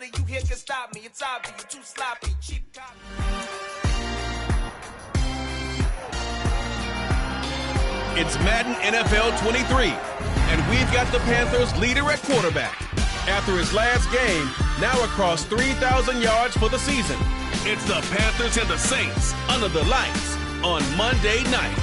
Nobody you here can stop me. It's obvious, you too sloppy, cheap copy. It's Madden NFL 23, and we've got the Panthers leader at quarterback. After his last game, now across 3,000 yards for the season. It's the Panthers and the Saints under the lights on Monday night.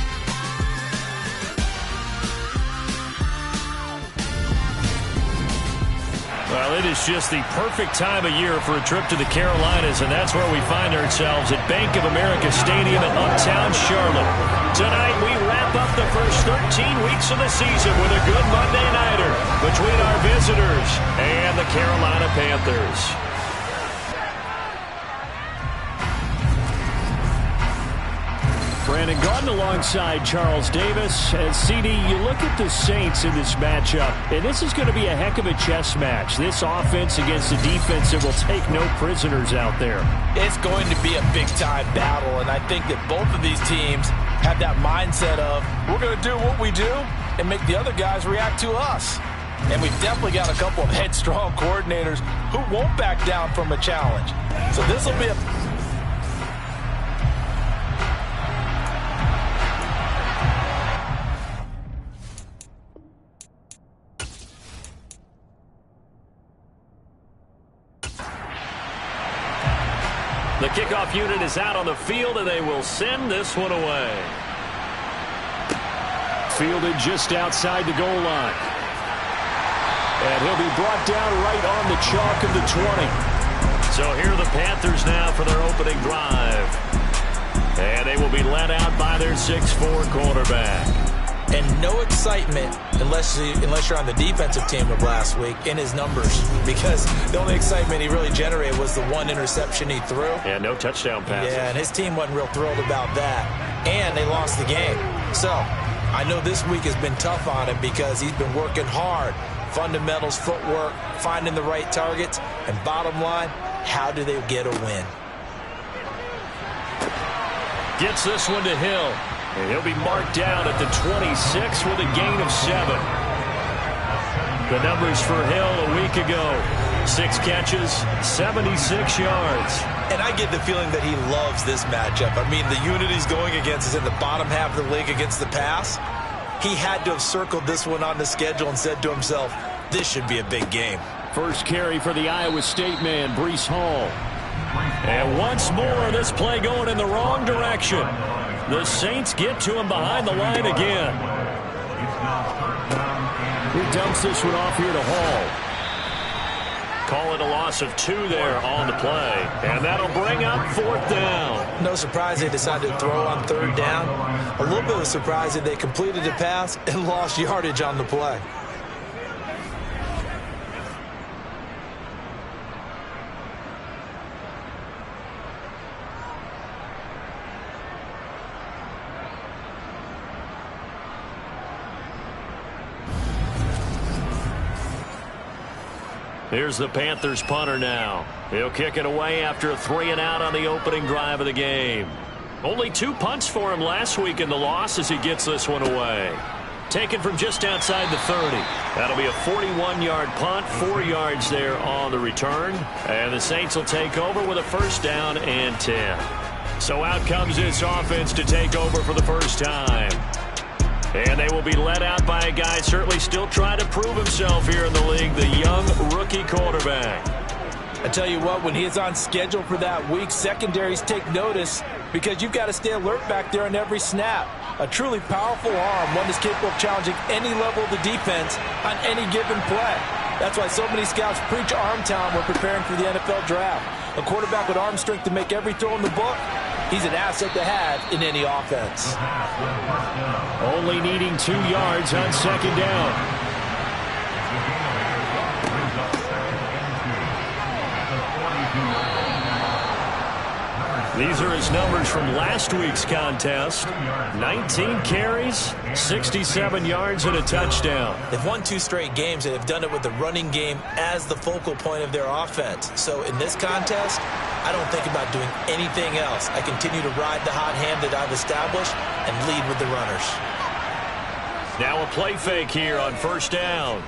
Well, it is just the perfect time of year for a trip to the Carolinas, and that's where we find ourselves at Bank of America Stadium in Uptown Charlotte. Tonight, we wrap up the first 13 weeks of the season with a good Monday nighter between our visitors and the Carolina Panthers. Brandon Gaudin alongside Charles Davis. And CD, you look at the Saints in this matchup, and this is going to be a heck of a chess match. This offense against a defense that will take no prisoners out there. It's going to be a big-time battle, and I think that both of these teams have that mindset of, we're going to do what we do and make the other guys react to us. And we've definitely got a couple of headstrong coordinators who won't back down from a challenge. So this will be a... The kickoff unit is out on the field, and they will send this one away. Fielded just outside the goal line. And he'll be brought down right on the chalk of the 20. So here are the Panthers now for their opening drive. And they will be led out by their 6'4" quarterback. And no excitement unless you're on the defensive team of last week in his numbers, because the only excitement he really generated was the one interception he threw. Yeah, no touchdown passes. Yeah, and his team wasn't real thrilled about that. And they lost the game. So I know this week has been tough on him because he's been working hard. Fundamentals, footwork, finding the right targets, and bottom line, how do they get a win? Gets this one to Hill. And he'll be marked down at the 26 with a gain of 7. The numbers for Hill a week ago. 6 catches, 76 yards. And I get the feeling that he loves this matchup. I mean, the unit he's going against is in the bottom half of the league against the pass. He had to have circled this one on the schedule and said to himself, this should be a big game. First carry for the Iowa State man, Breece Hall. And once more, this play going in the wrong direction. The Saints get to him behind the line again. He dumps this one off here to Hall. Call it a loss of 2 there on the play. And that'll bring up 4th down. No surprise they decided to throw on 3rd down. A little bit of surprise that they completed the pass and lost yardage on the play. Here's the Panthers punter now. He'll kick it away after a 3-and-out on the opening drive of the game. Only 2 punts for him last week in the loss as he gets this one away. Taken from just outside the 30. That'll be a 41-yard punt, 4 yards there on the return. And the Saints will take over with a 1st down and 10. So out comes this offense to take over for the first time. And they will be led out by a guy certainly still trying to prove himself here in the league, the young rookie quarterback. I tell you what, when he is on schedule for that week, secondaries take notice because you've got to stay alert back there on every snap. A truly powerful arm, one that's capable of challenging any level of the defense on any given play. That's why so many scouts preach arm talent when preparing for the NFL draft. A quarterback with arm strength to make every throw in the book, he's an asset to have in any offense. Only needing 2 yards on 2nd down. These are his numbers from last week's contest. 19 carries, 67 yards, and a touchdown. They've won 2 straight games and have done it with the running game as the focal point of their offense. So in this contest, I don't think about doing anything else. I continue to ride the hot hand that I've established and lead with the runners. Now a play fake here on 1st down.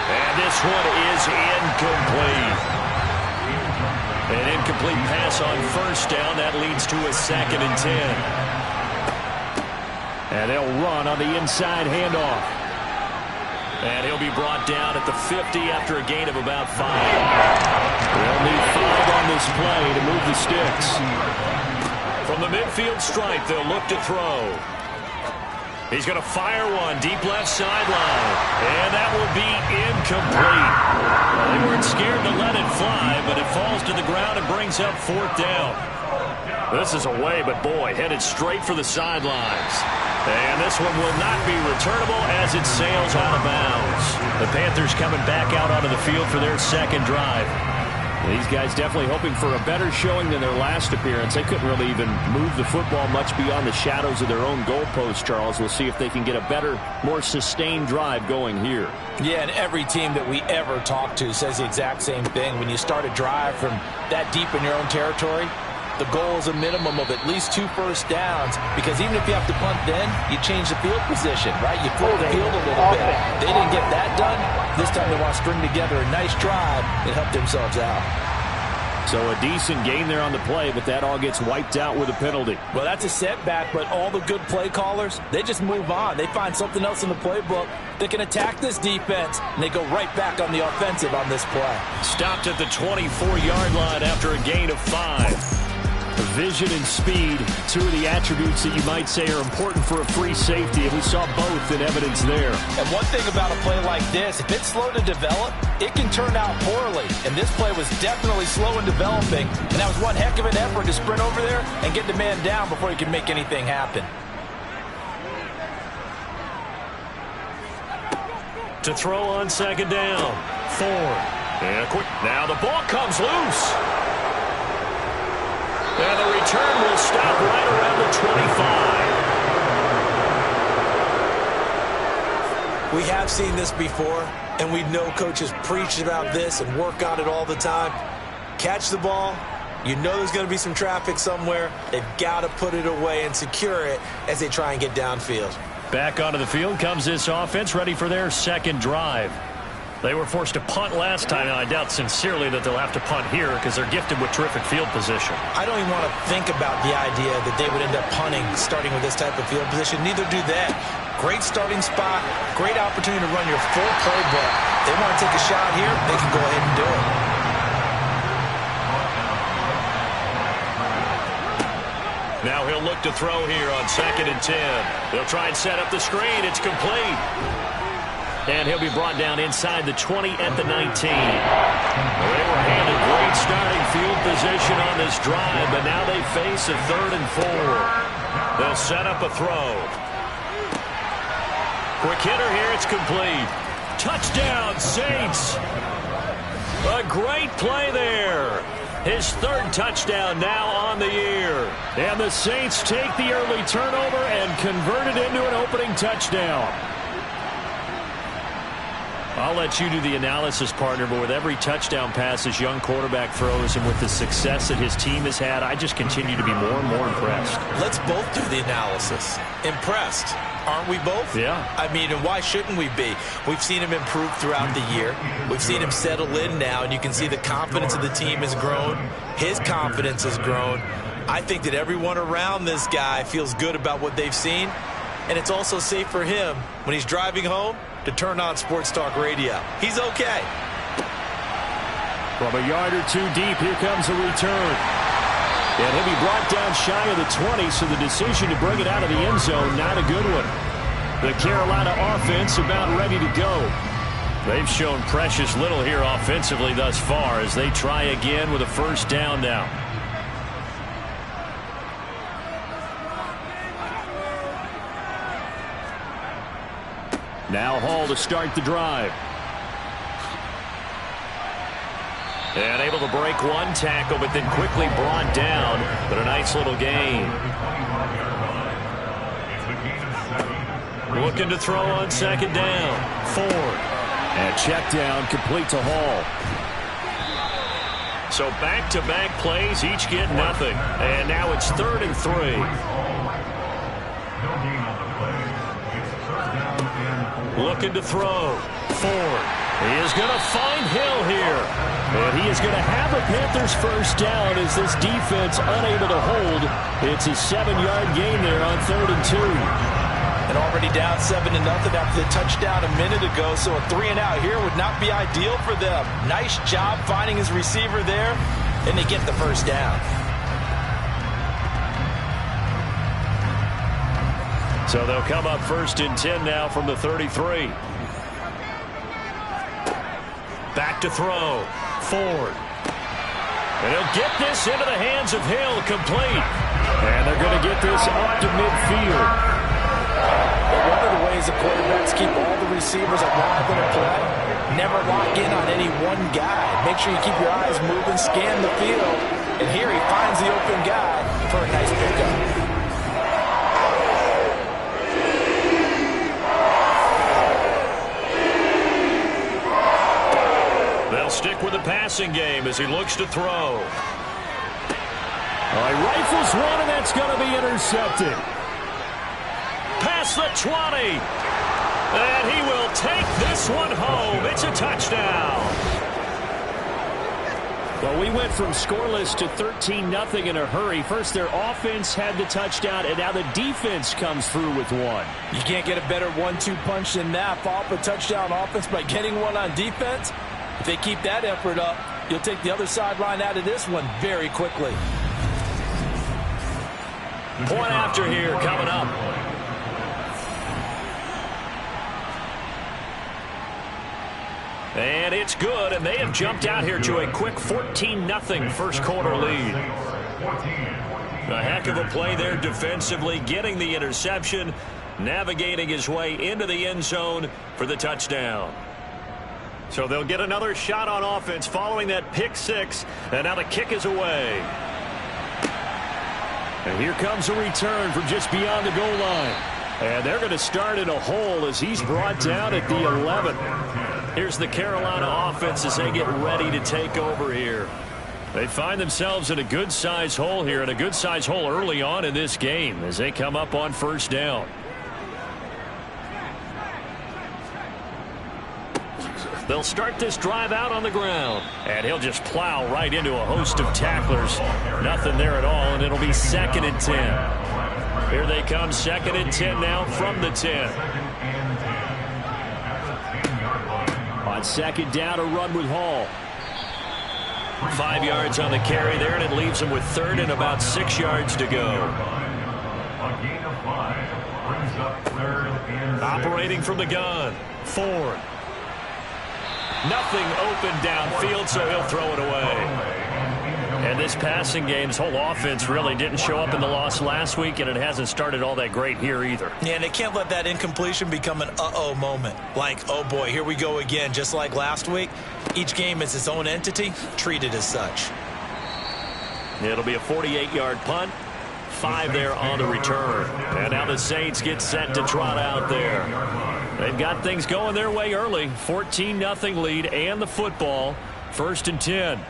And this one is incomplete. An incomplete pass on first down. That leads to a 2nd and 10. And they'll run on the inside handoff. And he'll be brought down at the 50 after a gain of about 5. They'll need 5 on this play to move the sticks. From the midfield stripe, they'll look to throw. He's going to fire one deep left sideline. And that will be incomplete. Well, they weren't scared to let it fly, but it falls to the ground and brings up 4th down. This is away, but boy, headed straight for the sidelines. And this one will not be returnable as it sails out of bounds. The Panthers coming back out onto the field for their 2nd drive. These guys definitely hoping for a better showing than their last appearance. They couldn't really even move the football much beyond the shadows of their own goalpost, Charles. We'll see if they can get a better, more sustained drive going here. Yeah, and every team that we ever talk to says the exact same thing. When you start a drive from that deep in your own territory, the goal is a minimum of at least 2 first downs, because even if you have to punt then, you change the field position, right? You float the field a little bit. They didn't get that done. This time they want to string together a nice drive and help themselves out. So a decent gain there on the play, but that all gets wiped out with a penalty. Well, that's a setback, but all the good play callers, they just move on. They find something else in the playbook that can attack this defense, and they go right back on the offensive on this play. Stopped at the 24-yard line after a gain of 5. Vision and speed, 2 of the attributes that you might say are important for a free safety, and we saw both in evidence there. And one thing about a play like this, if it's slow to develop, it can turn out poorly. And this play was definitely slow in developing, and that was one heck of an effort to sprint over there and get the man down before he can make anything happen. To throw on 2nd down, Ford. And a quick, now the ball comes loose. And the return will stop right around the 25. We have seen this before, and we know coaches preach about this and work on it all the time. Catch the ball. You know there's going to be some traffic somewhere. They've got to put it away and secure it as they try and get downfield. Back onto the field comes this offense, ready for their 2nd drive. They were forced to punt last time, and I doubt sincerely that they'll have to punt here because they're gifted with terrific field position. I don't even want to think about the idea that they would end up punting starting with this type of field position. Neither do they. Great starting spot, great opportunity to run your full playbook. They want to take a shot here, they can go ahead and do it. Now he'll look to throw here on 2nd and 10. They'll try and set up the screen. It's complete. And he'll be brought down inside the 20 at the 19. Well, they were handed great starting field position on this drive, but now they face a 3rd and 4. They'll set up a throw. Quick hitter here. It's complete. Touchdown, Saints. A great play there. His 3rd touchdown now on the year. And the Saints take the early turnover and convert it into an opening touchdown. I'll let you do the analysis, partner, but with every touchdown pass this young quarterback throws and with the success that his team has had, I just continue to be more and more impressed. Let's both do the analysis. Impressed. Aren't we both? Yeah. I mean, and why shouldn't we be? We've seen him improve throughout the year. We've seen him settle in now, and you can see the confidence of the team has grown. His confidence has grown. I think that everyone around this guy feels good about what they've seen, and it's also safe for him when he's driving home to turn on Sports Talk Radio. He's okay. From a yard or 2 deep, here comes a return. And he'll be brought down shy of the 20, so the decision to bring it out of the end zone, not a good one. The Carolina offense about ready to go. They've shown precious little here offensively thus far as they try again with a 1st down now. Now Hall to start the drive. And able to break one tackle, but then quickly brought down. But a nice little gain. Looking to throw on 2nd down. Ford. And check down complete to Hall. So back-to-back plays, each get nothing. And now it's 3rd and 3. Looking to throw. Ford. He is going to find Hill here. And he is going to have a Panthers first down as this defense unable to hold. It's a 7-yard gain there on 3rd and 2. And already down 7-0 after the touchdown a minute ago, so a 3-and-out here would not be ideal for them. Nice job finding his receiver there, and they get the first down. So they'll come up 1st and 10 now from the 33. Back to throw. Ford. And he'll get this into the hands of Hill, complete. And they're going to get this up to midfield. One of the ways the quarterbacks keep all the receivers alive in a play, never lock in on any one guy. Make sure you keep your eyes moving, scan the field. And here he finds the open guy for a nice pickup. They'll stick with the passing game as he looks to throw. He rifles one, and that's going to be intercepted. Past the 20. And he will take this one home. It's a touchdown. Well, we went from scoreless to 13-0 in a hurry. First, their offense had the touchdown, and now the defense comes through with one. You can't get a better 1-2 punch than that. Follow up a touchdown offense by getting one on defense. If they keep that effort up, you'll take the other sideline out of this one very quickly. Point after here coming up. And it's good, and they have jumped out here to a quick 14-0 first quarter lead. A heck of a play there defensively, getting the interception, navigating his way into the end zone for the touchdown. So they'll get another shot on offense following that pick six, and now the kick is away. And here comes a return from just beyond the goal line. And they're going to start in a hole as he's brought down at the 11. Here's the Carolina offense as they get ready to take over here. They find themselves in a good-sized hole here, and a good-sized hole early on in this game as they come up on first down. They'll start this drive out on the ground. And he'll just plow right into a host of tacklers. Nothing there at all, and it'll be 2nd and 10. Here they come, 2nd and 10 now from the 10. On 2nd down, a run with Hall. 5 yards on the carry there, and it leaves him with 3rd and about 6 yards to go. Operating from the gun, Ford. Nothing open downfield, so he'll throw it away. And this passing game, his whole offense really didn't show up in the loss last week, and it hasn't started all that great here either. Yeah, and they can't let that incompletion become an uh-oh moment. Like, oh boy, here we go again, just like last week. Each game is its own entity, treated as such. It'll be a 48-yard punt. 5 there on the return. And now the Saints get set to trot out there. They've got things going their way early. 14-0 lead and the football. 1st and 10.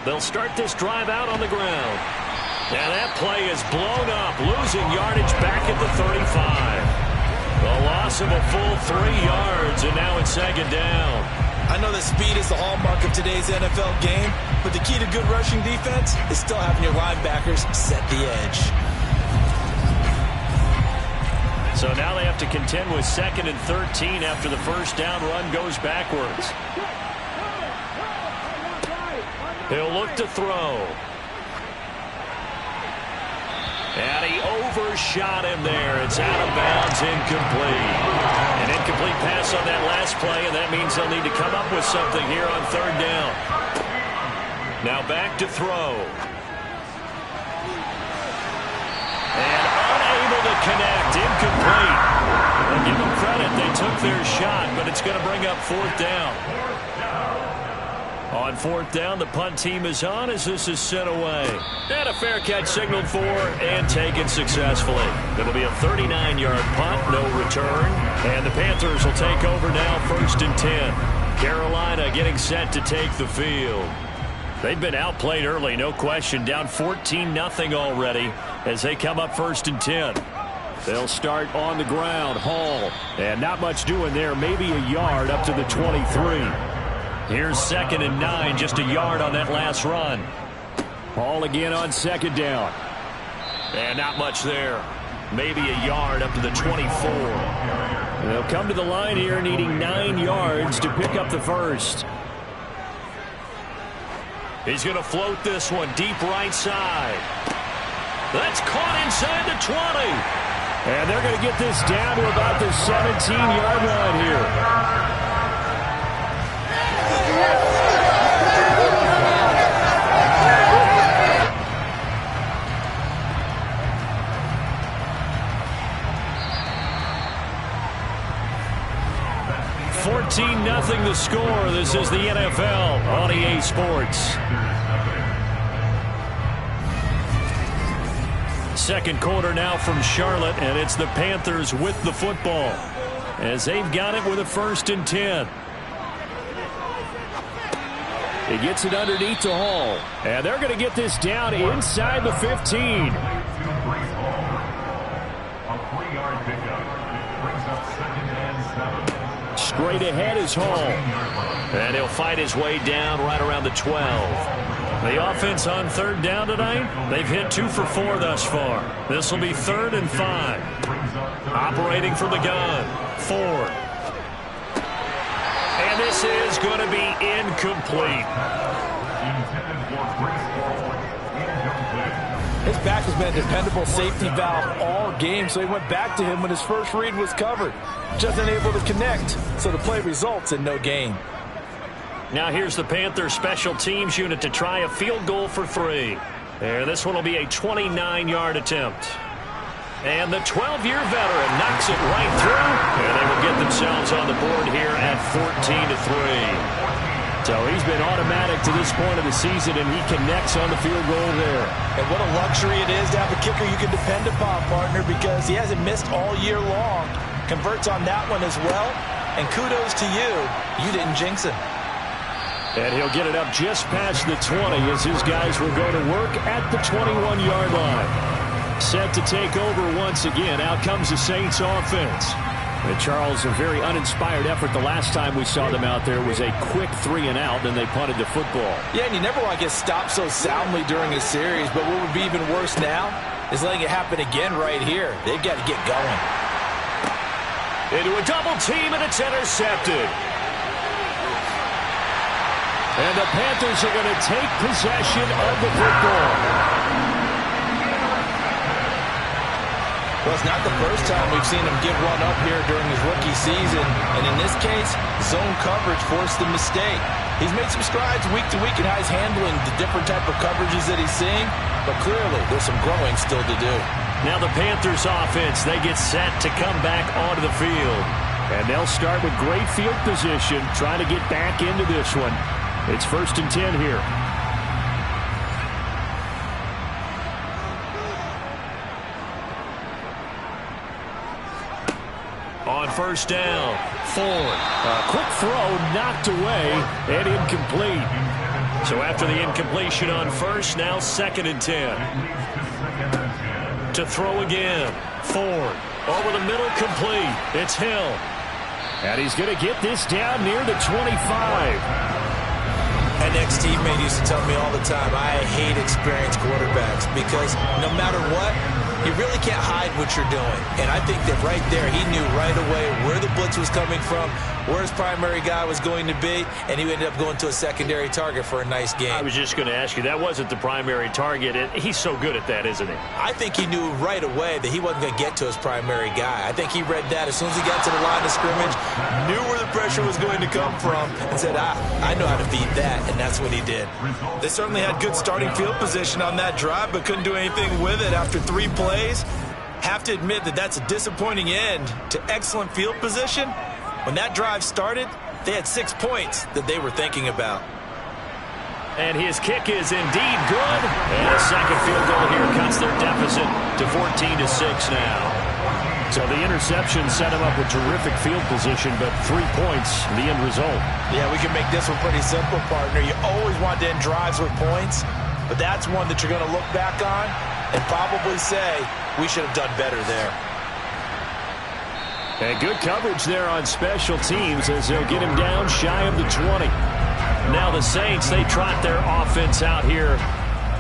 They'll start this drive out on the ground. And that play is blown up, losing yardage back at the 35. A loss of a full 3 yards, and now it's 2nd down. I know that speed is the hallmark of today's NFL game, but the key to good rushing defense is still having your linebackers set the edge. So now they have to contend with 2nd and 13 after the first down run goes backwards. He'll look to throw. And he overshot him there. It's out of bounds, incomplete. An incomplete pass on that last play, and that means they'll need to come up with something here on 3rd down. Now back to throw. And unable to connect, incomplete. Well, give them credit, they took their shot, but it's going to bring up 4th down. On 4th down, the punt team is on as this is sent away. And a fair catch signaled for and taken successfully. It'll be a 39-yard punt, no return. And the Panthers will take over now, 1st and 10. Carolina getting set to take the field. They've been outplayed early, no question. Down 14-0 already as they come up 1st and 10. They'll start on the ground. Hall. And not much doing there. Maybe a yard up to the 23. Here's 2nd and 9. Just a yard on that last run. Hall again on 2nd down. And not much there. Maybe a yard up to the 24. They'll come to the line here needing 9 yards to pick up the first. He's going to float this one deep right side. That's caught inside the 20. And they're going to get this down to about the 17-yard line here. Nothing the score. This is the NFL on EA Sports. Second quarter now from Charlotte, and it's the Panthers with the football as they've got it with a 1st and 10. He gets it underneath to Hall, and they're going to get this down inside the 15. A 3-yard pickup brings up 2nd and 7. Straight ahead is Hall. And he'll fight his way down right around the 12. The offense on 3rd down tonight, they've hit 2 for 4 thus far. This will be 3rd and 5. Operating from the gun. Ford. And this is going to be incomplete. His back has been a dependable safety valve all game, so he went back to him when his first read was covered. Just unable to connect, so the play results in no gain. Now here's the Panthers special teams unit to try a field goal for 3. And this one will be a 29-yard attempt. And the 12-year veteran knocks it right through, and they will get themselves on the board here at 14-3. So he's been automatic to this point of the season, and he connects on the field goal there. And what a luxury it is to have a kicker you can depend upon, partner, because he hasn't missed all year long. Converts on that one as well. And kudos to you. You didn't jinx him. And he'll get it up just past the 20 as his guys will go to work at the 21-yard line. Set to take over once again. Out comes the Saints offense. And Charles, a very uninspired effort. The last time we saw them out there was a quick 3 and out, then they punted the football. Yeah, and you never want to get stopped so soundly during a series, but what would be even worse now is letting it happen again right here. They've got to get going. Into a double team, and it's intercepted. And the Panthers are going to take possession of the football. Well, it's not the first time we've seen him give one up here during his rookie season. And in this case, zone coverage forced the mistake. He's made some strides week to week in how he's handling the different type of coverages that he's seeing. But clearly, there's some growing still to do. Now the Panthers offense, they get set to come back onto the field. And they'll start with great field position, trying to get back into this one. It's 1st and 10 here. On 1st down, Ford. A quick throw knocked away and incomplete. So after the incompletion on 1st, now 2nd and 10. To throw again, Ford. Over the middle, complete. It's Hill. And he's going to get this down near the 25. An ex-teammate used to tell me all the time, I hate experienced quarterbacks because no matter what, you really can't hide what you're doing. And I think that right there, he knew right away where the blitz was coming from, where his primary guy was going to be, and he ended up going to a secondary target for a nice game. I was just going to ask you, that wasn't the primary target. He's so good at that, isn't he? I think he knew right away that he wasn't going to get to his primary guy. I think he read that as soon as he got to the line of scrimmage, knew where the pressure was going to come from, and said, I know how to beat that, and that's what he did. They certainly had good starting field position on that drive, but couldn't do anything with it after 3 plays. Have to admit that that's a disappointing end to excellent field position. When that drive started, they had 6 points that they were thinking about. And his kick is indeed good. And a second field goal here cuts their deficit to 14-6 now. So the interception set him up with terrific field position, but 3 points, the end result. Yeah, we can make this one pretty simple, partner. You always want to end drives with points, but that's one that you're going to look back on and probably say, we should have done better there. And good coverage there on special teams as they'll get him down shy of the 20. Now the Saints, they trot their offense out here.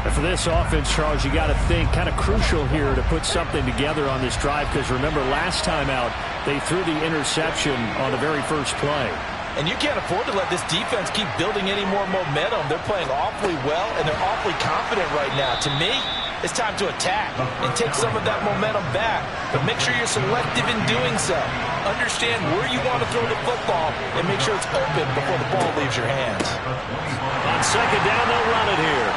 And for this offense, Charles, you got to think kind of crucial here to put something together on this drive, because remember last time out they threw the interception on the very first play. And you can't afford to let this defense keep building any more momentum. They're playing awfully well, and they're awfully confident right now. To me, it's time to attack and take some of that momentum back. But make sure you're selective in doing so. Understand where you want to throw the football and make sure it's open before the ball leaves your hands. On second down, they'll run it here.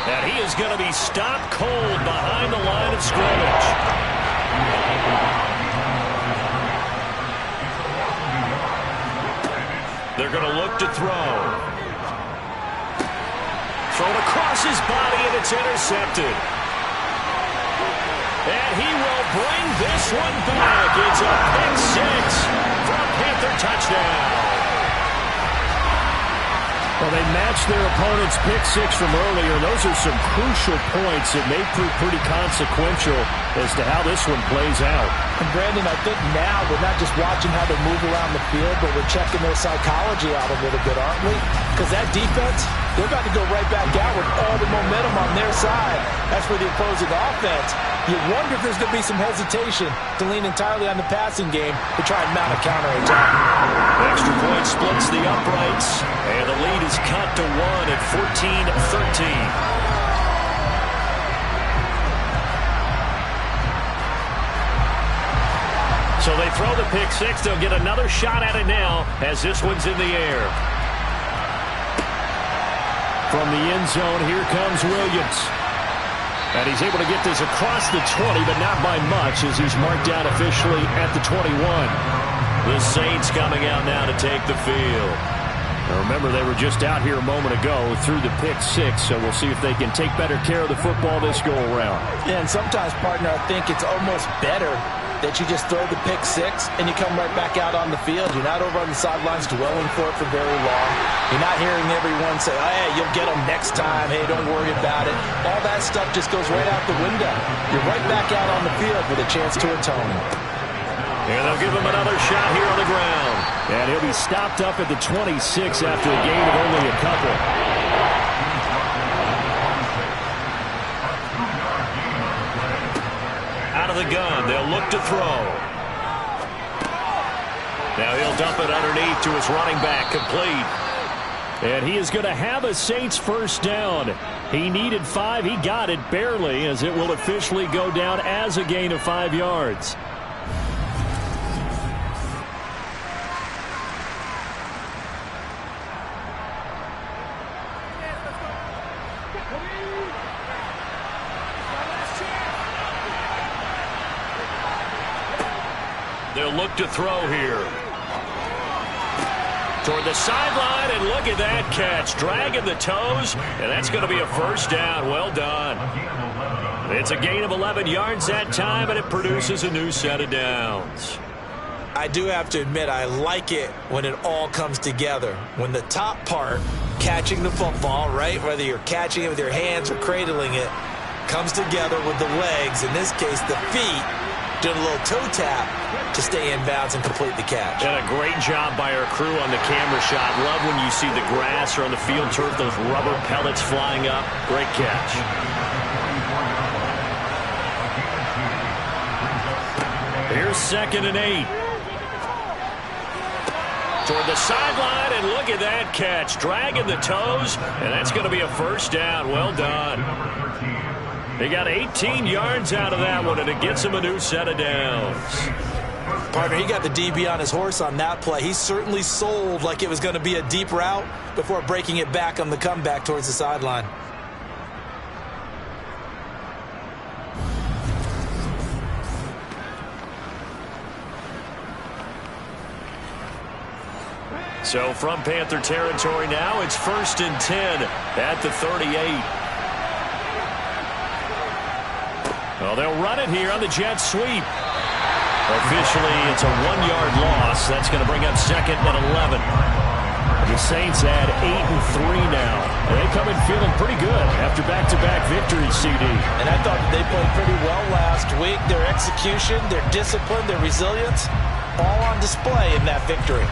And he is going to be stopped cold behind the line of scrimmage. They're going to look to throw. Thrown across his body, and it's intercepted. And he will bring this one back. It's a pick six for a Panther touchdown. Well, they matched their opponent's pick six from earlier. Those are some crucial points that may prove pretty consequential as to how this one plays out. And Brandon, I think now we're not just watching how they move around the field, but we're checking their psychology out a little bit, aren't we? Because that defense, they're about to go right back out with all the momentum on their side. That's for the opposing offense. You wonder if there's going to be some hesitation to lean entirely on the passing game to try and mount a counterattack. Extra point splits the uprights, and the lead is cut to 1 at 14-13. So they throw the pick six. They'll get another shot at it now as this one's in the air. From the end zone, here comes Williams. And he's able to get this across the 20, but not by much as he's marked down officially at the 21. The Saints coming out now to take the field. Now remember, they were just out here a moment ago through the pick six, so we'll see if they can take better care of the football this go-around. Yeah, and sometimes, partner, I think it's almost better that you just throw the pick six and you come right back out on the field. You're not over on the sidelines dwelling for it for very long. You're not hearing everyone say, oh, hey, you'll get them next time. Hey, don't worry about it. All that stuff just goes right out the window. You're right back out on the field with a chance to atone. And they'll give him another shot here on the ground. And he'll be stopped up at the 26 after a gain of only a couple. Out of the gun, they'll look to throw. Now he'll dump it underneath to his running back, complete. And he is going to have a Saints first down. He needed 5. He got it barely, as it will officially go down as a gain of 5 yards. They'll look to throw here. Toward the sideline, and look at that catch. Dragging the toes, and that's going to be a first down. Well done. It's a gain of 11 yards that time, and it produces a new set of downs. I do have to admit, I like it when it all comes together. When the top part, catching the football, right, whether you're catching it with your hands or cradling it, comes together with the legs, in this case the feet, doing a little toe tap to stay in bounds and complete the catch. And a great job by our crew on the camera shot. Love when you see the grass or on the field turf, those rubber pellets flying up. Great catch. Here's 2nd and 8. Toward the sideline, and look at that catch. Dragging the toes, and that's going to be a first down. Well done. They got 18 yards out of that one, and it gets him a new set of downs. Partner, he got the DB on his horse on that play. He certainly sold like it was going to be a deep route before breaking it back on the comeback towards the sideline. So from Panther territory now, it's 1st and 10 at the 38. Well, they'll run it here on the jet sweep. Officially, it's a 1-yard loss. That's going to bring up 2nd and 11. The Saints add 8-3 now. They come in feeling pretty good after back-to-back victories, CD. And I thought they played pretty well last week. Their execution, their discipline, their resilience, all on display in that victory.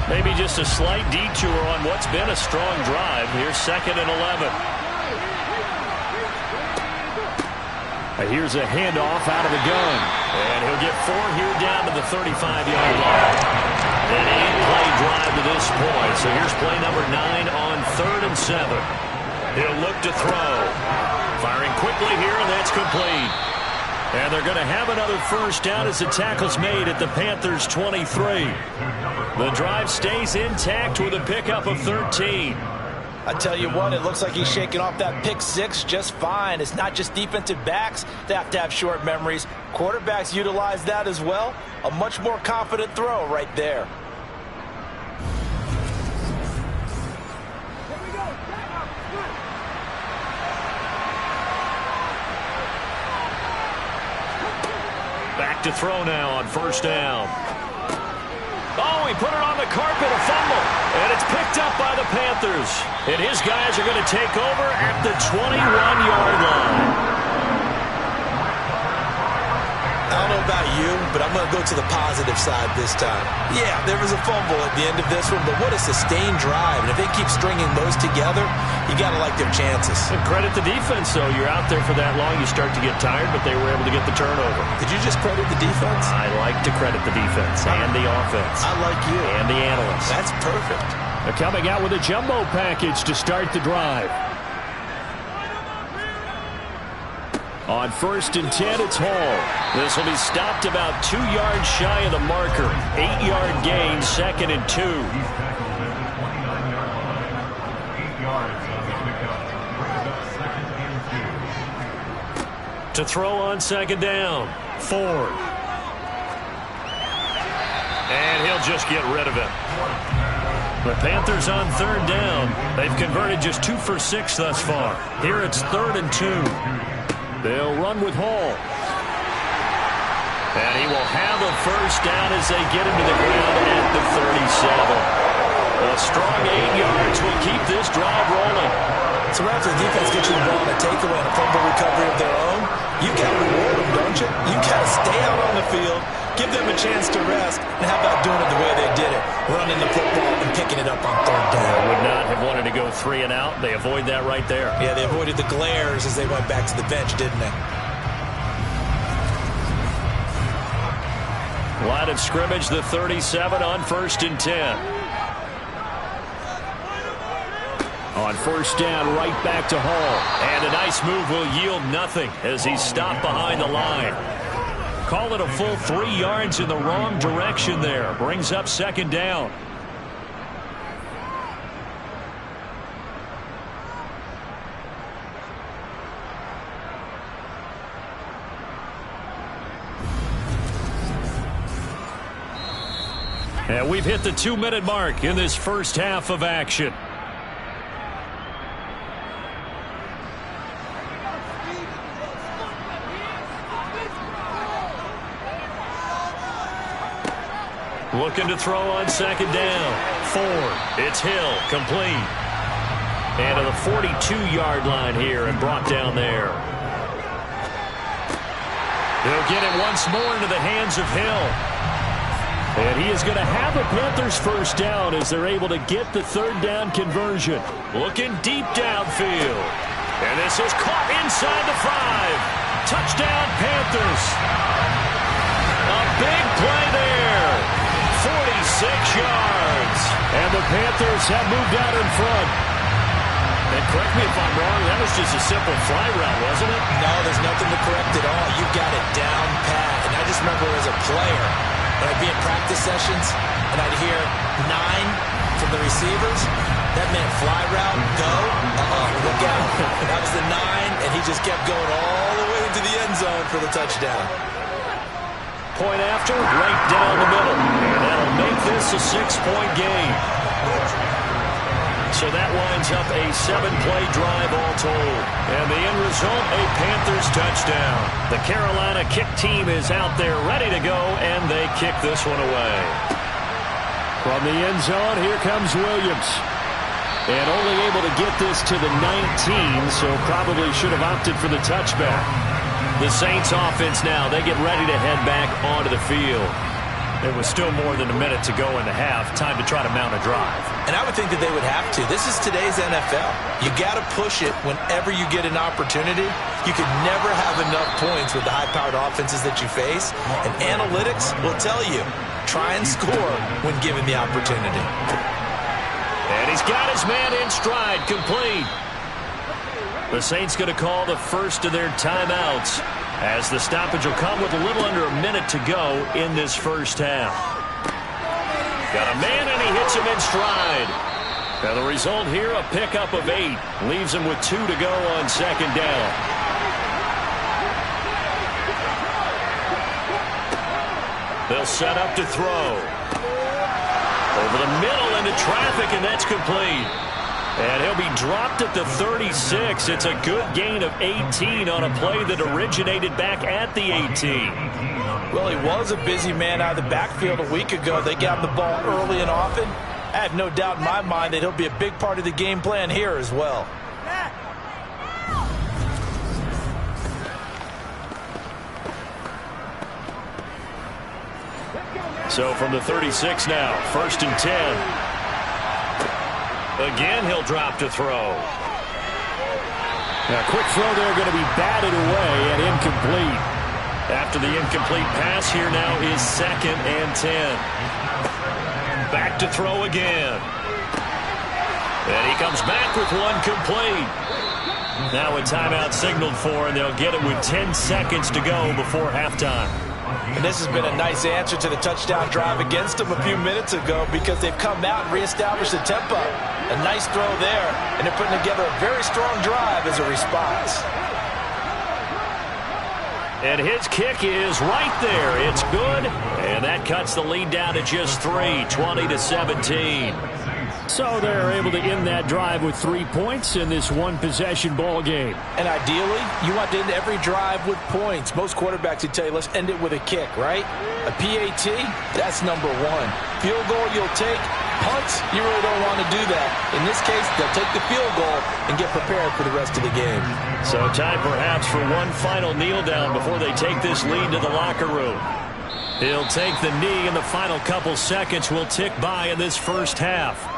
Maybe just a slight detour on what's been a strong drive. Here's 2nd and 11. Here's a handoff out of the gun. And he'll get 4 here down to the 35-yard line. An 8-play drive to this point. So here's play number 9 on 3rd and 7. He'll look to throw. Firing quickly here, and that's complete. And they're going to have another first down as the tackle's made at the Panthers' 23. The drive stays intact with a pickup of 13. I tell you what, it looks like he's shaking off that pick 6 just fine. It's not just defensive backs that have to have short memories. Quarterbacks utilize that as well. A much more confident throw right there. Back to throw now on 1st down. Oh, he put it on the carpet, a fumble. And it's picked up by the Panthers. And his guys are going to take over at the 21-yard line. I don't know about you, but I'm going to go to the positive side this time. Yeah, there was a fumble at the end of this one, but what a sustained drive. And if they keep stringing those together, you got to like their chances. And credit the defense, though. You're out there for that long, you start to get tired, but they were able to get the turnover. Did you just credit the defense? I like to credit the defense and the offense. I like you. And the analysts. That's perfect. They're coming out with a jumbo package to start the drive. On 1st and 10, it's Hall. This will be stopped about 2 yards shy of the marker. 8-yard gain, 2nd and 2. 8 yards on the pickup. Brings up 2nd and 2. To throw on 2nd down. Ford. And he'll just get rid of it. The Panthers on 3rd down. They've converted just 2 for 6 thus far. Here it's 3rd and 2. They'll run with Hall. And he will have a first down as they get him to the ground at the 37. A strong 8 yards will keep this drive rolling. So after the defense gets you the ball on a takeaway and a fumble recovery of their own, you got to reward them, don't you? You got to stay out on the field, give them a chance to rest, and how about doing it the way they did it, running the football and picking it up on 3rd down. Would not have wanted to go 3 and out. They avoid that right there. Yeah, they avoided the glares as they went back to the bench, didn't they? Line of scrimmage, the 37 on 1st and 10. On 1st down, right back to Hall. And a nice move will yield nothing as he's stopped behind the line. Call it a full 3 yards in the wrong direction there. Brings up 2nd down. And we've hit the 2-minute mark in this first half of action. Looking to throw on 2nd down. Ford. It's Hill. Complete. And to the 42-yard line here and brought down there. They'll get it once more into the hands of Hill. And he is going to have the Panthers first down as they're able to get the 3rd down conversion. Looking deep downfield. And this is caught inside the 5. Touchdown, Panthers. A big play there. 46 yards. And the Panthers have moved out in front. And correct me if I'm wrong, that was just a simple fly route, wasn't it? No, there's nothing to correct at all. You got it down pat. And I just remember as a player, when I'd be in practice sessions and I'd hear 9 from the receivers, that meant fly route, go, look out. That was the 9, and he just kept going all the way into the end zone for the touchdown. Point after, right down the middle. And that'll make this a 6-point game. So that winds up a 7-play drive all told. And the end result, a Panthers touchdown. The Carolina kick team is out there ready to go, and they kick this one away. From the end zone, here comes Williams. And only able to get this to the 19, so probably should have opted for the touchback. The Saints offense now, they get ready to head back onto the field. There was still more than a minute to go in the half. Time to try to mount a drive. And I would think that they would have to. This is today's NFL. You got to push it whenever you get an opportunity. You can never have enough points with the high-powered offenses that you face. And analytics will tell you, try and score when given the opportunity. And he's got his man in stride, complete. The Saints going to call the first of their timeouts, as the stoppage will come with a little under a minute to go in this first half. Got a man, and he hits him in stride. Now the result here, a pickup of 8. Leaves him with 2 to go on second down. They'll set up to throw. Over the middle into traffic, and that's complete. And he'll be dropped at the 36. It's a good gain of 18 on a play that originated back at the 18. Well, he was a busy man out of the backfield a week ago. They got the ball early and often. I have no doubt in my mind that he'll be a big part of the game plan here as well. So from the 36 now, 1st and 10. Again, he'll drop to throw. A quick throw there, going to be batted away and incomplete. After the incomplete pass, here now is 2nd and 10. Back to throw again. And he comes back with one complete. Now a timeout signaled for, and they'll get it with 10 seconds to go before halftime. And this has been a nice answer to the touchdown drive against them a few minutes ago, because they've come out and reestablished the tempo. A nice throw there, and they're putting together a very strong drive as a response. And his kick is right there. It's good, and that cuts the lead down to just 3, 20-17. So they're able to end that drive with 3 points in this one-possession ball game. And ideally, you want to end every drive with points. Most quarterbacks would tell you, let's end it with a kick, right? A PAT, that's number 1. Field goal you'll take. Punts, you really don't want to do that. In this case, they'll take the field goal and get prepared for the rest of the game. So time perhaps for one final kneel down before they take this lead to the locker room. He'll take the knee, and the final couple seconds will tick by in this first half.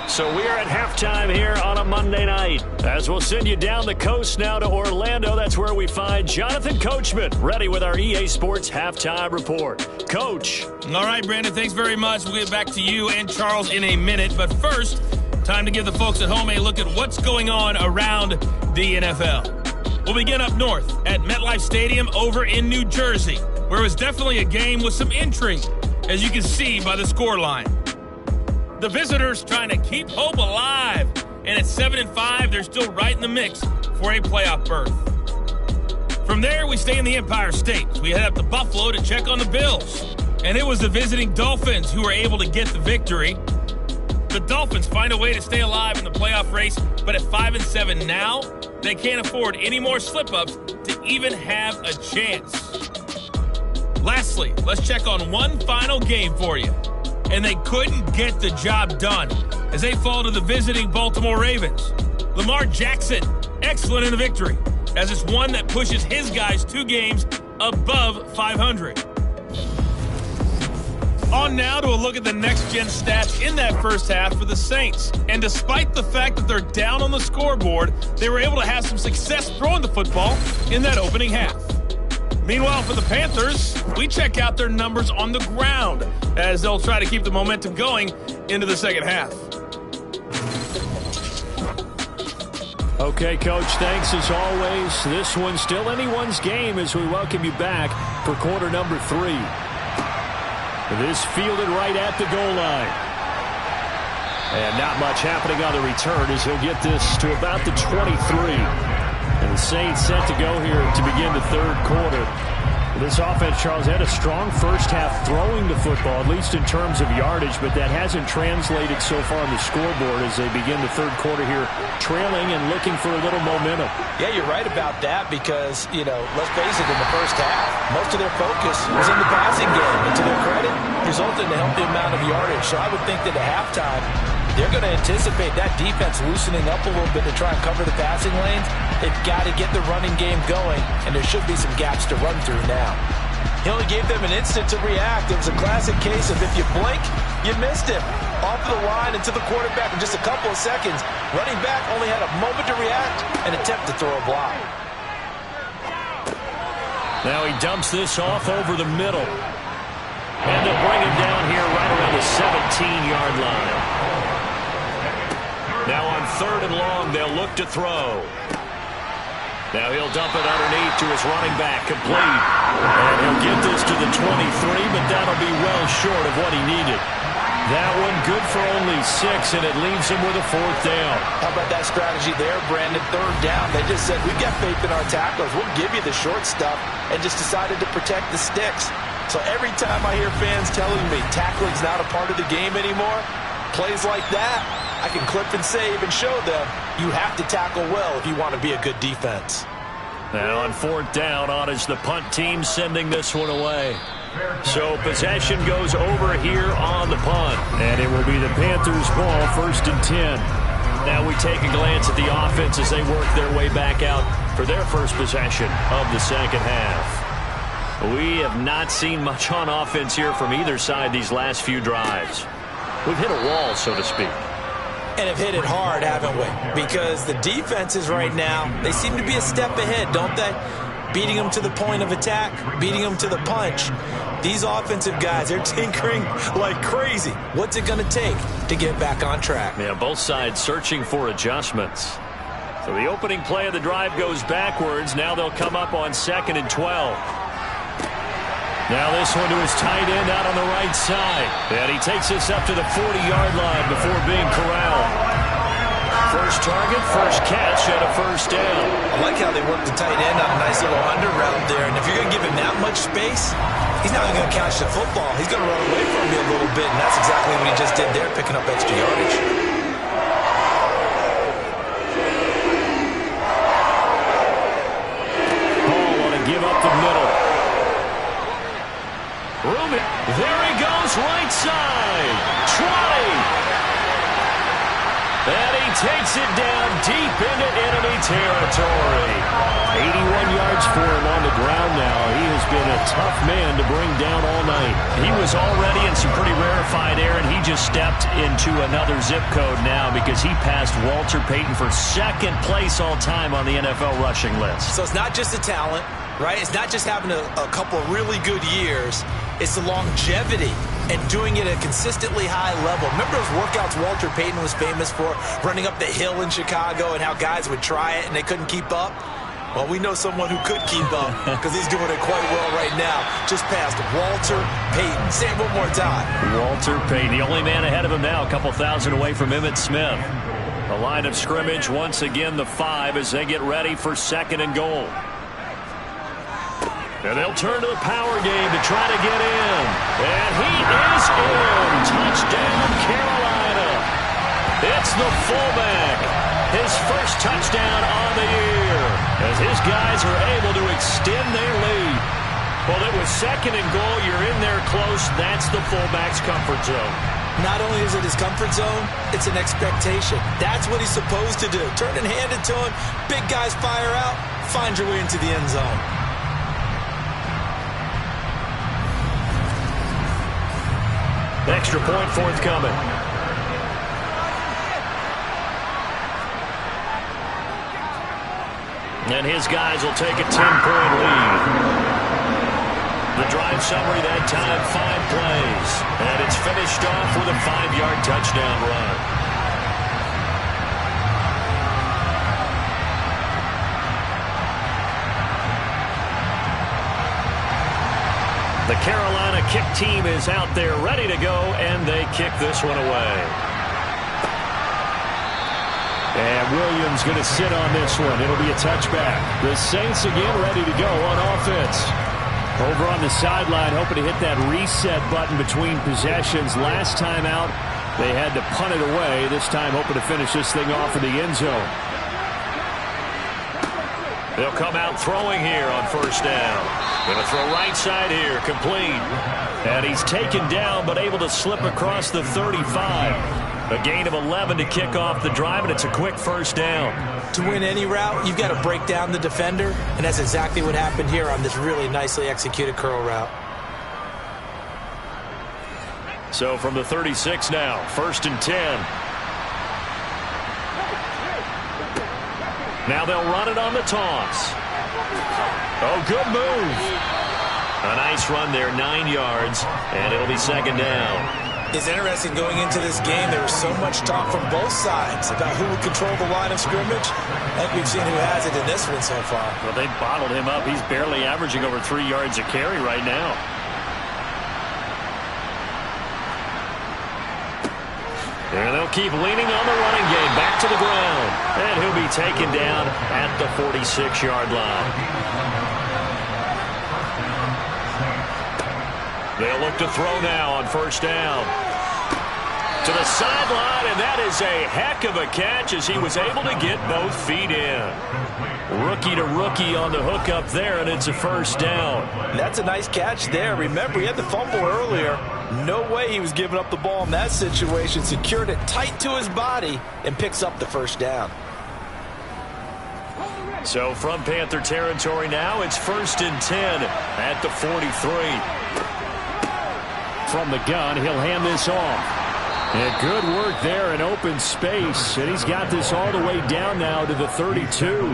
So we're at halftime here on a Monday night, as we'll send you down the coast now to Orlando. That's where we find Jonathan Coachman, ready with our EA Sports Halftime Report. Coach. All right, Brandon, thanks very much. We'll get back to you and Charles in a minute. But first, time to give the folks at home a look at what's going on around the NFL. We'll begin up north at MetLife Stadium over in New Jersey, where it was definitely a game with some intrigue, as you can see by the scoreline. The visitors trying to keep hope alive, and at 7-5, they're still right in the mix for a playoff berth. From there, we stay in the Empire State. We head up to Buffalo to check on the Bills, and it was the visiting Dolphins who were able to get the victory. The Dolphins find a way to stay alive in the playoff race, but at 5-7 now, they can't afford any more slip-ups to even have a chance. Lastly, let's check on one final game for you. And they couldn't get the job done as they fall to the visiting Baltimore Ravens. Lamar Jackson, excellent in the victory, as it's one that pushes his guys 2 games above 500. On now to a look at the next-gen stats in that first half for the Saints. And despite the fact that they're down on the scoreboard, they were able to have some success throwing the football in that opening half. Meanwhile, for the Panthers, we check out their numbers on the ground as they'll try to keep the momentum going into the second half. Okay, Coach, thanks as always. This one's still anyone's game as we welcome you back for quarter number 3. This fielded right at the goal line. And not much happening on the return as he'll get this to about the 23. And the Saints set to go here to begin the third quarter. This offense, Charles, had a strong first half throwing the football, at least in terms of yardage, but that hasn't translated so far on the scoreboard as they begin the third quarter here, trailing and looking for a little momentum. Yeah, you're right about that because, let's face it, in the first half, most of their focus was in the passing game. And to their credit, resulted in a healthy amount of yardage. So I would think that at halftime, they're going to anticipate that defense loosening up a little bit to try and cover the passing lanes. They've got to get the running game going, and there should be some gaps to run through now. He only gave them an instant to react. It was a classic case of if you blink, you missed him. Off the line and to the quarterback in just a couple of seconds. Running back only had a moment to react and attempt to throw a block. Now he dumps this off over the middle. And they'll bring him down here right around the 17-yard line. Now on 3rd and long, they'll look to throw. Now he'll dump it underneath to his running back, complete. And he'll get this to the 23, but that'll be well short of what he needed. That one good for only 6, and it leaves him with a 4th down. How about that strategy there, Brandon? 3rd down. They just said, we've got faith in our tacklers. We'll give you the short stuff, and just decided to protect the sticks. So every time I hear fans telling me tackling's not a part of the game anymore, plays like that, I can clip and save and show them you have to tackle well if you want to be a good defense. Now on 4th down, on is the punt team sending this one away. So possession goes over here on the punt. And it will be the Panthers' ball, 1st and 10. Now we take a glance at the offense as they work their way back out for their first possession of the second half. We have not seen much on offense here from either side these last few drives. We've hit a wall, so to speak. And have hit it hard, haven't we? Because the defenses right now, they seem to be a step ahead, don't they? Beating them to the point of attack, beating them to the punch. These offensive guys, they're tinkering like crazy. What's it going to take to get back on track? Yeah, both sides searching for adjustments. So the opening play of the drive goes backwards. Now they'll come up on 2nd and 12. Now this one to his tight end out on the right side. And he takes this up to the 40-yard line before being corralled. First target, first catch, and a 1st down. I like how they work the tight end on a nice little under route there. And if you're going to give him that much space, he's not even going to catch the football. He's going to run away from you a little bit, and that's exactly what he just did there, picking up extra yardage. Hall want to give up the middle. Rubin, there he goes, right side, 20. And he takes it down deep into enemy territory. 81 yards for him on the ground now. He has been a tough man to bring down all night. He was already in some pretty rarefied air, and he just stepped into another zip code now because he passed Walter Payton for 2nd place all time on the NFL rushing list. So it's not just the talent, right? It's not just having a couple of really good years. It's the longevity and doing it at a consistently high level. Remember those workouts Walter Payton was famous for, running up the hill in Chicago and how guys would try it and they couldn't keep up? Well, we know someone who could keep up because he's doing it quite well right now. Just past Walter Payton. Say it one more time. Walter Payton, the only man ahead of him now, a couple thousand away from Emmitt Smith. The line of scrimmage, once again the 5 as they get ready for 2nd and goal. And they'll turn to the power game to try to get in. And he is in. Touchdown, Carolina. It's the fullback. His first touchdown on the year as his guys are able to extend their lead. Well, it was 2nd and goal. You're in there close. That's the fullback's comfort zone. Not only is it his comfort zone, it's an expectation. That's what he's supposed to do. Turn and hand it to him. Big guys fire out. Find your way into the end zone. Extra point forthcoming. And his guys will take a 10-point lead. The drive summary that time, 5 plays. And it's finished off with a 5-yard touchdown run. The Carolina kick team is out there ready to go, and they kick this one away. And Williams going to sit on this one. It'll be a touchback. The Saints again ready to go on offense. Over on the sideline, hoping to hit that reset button between possessions. Last time out, they had to punt it away. This time, hoping to finish this thing off in the end zone. They'll come out throwing here on first down. Going to throw right side here, complete. And he's taken down, but able to slip across the 35. A gain of 11 to kick off the drive, and it's a quick first down. To win any route, you've got to break down the defender, and that's exactly what happened here on this really nicely executed curl route. So from the 36 now, 1st and 10. Now they'll run it on the toss. Oh, good move. A nice run there, 9 yards, and it'll be second down. It's interesting going into this game. There was so much talk from both sides about who would control the line of scrimmage. I think we've seen who has it in this one so far. Well, they bottled him up. He's barely averaging over 3 yards a carry right now. And they'll keep leaning on the running game. Back to the ground. And he'll be taken down at the 46-yard line. They'll look to throw now on first down. To the sideline, and that is a heck of a catch as he was able to get both feet in. Rookie to rookie on the hook up there, and it's a first down. That's a nice catch there. Remember, he had the fumble earlier. No way he was giving up the ball in that situation. Secured it tight to his body and picks up the first down. So from Panther territory now, it's 1st and 10 at the 43. From the gun, he'll hand this off. And good work there in open space. And he's got this all the way down now to the 32.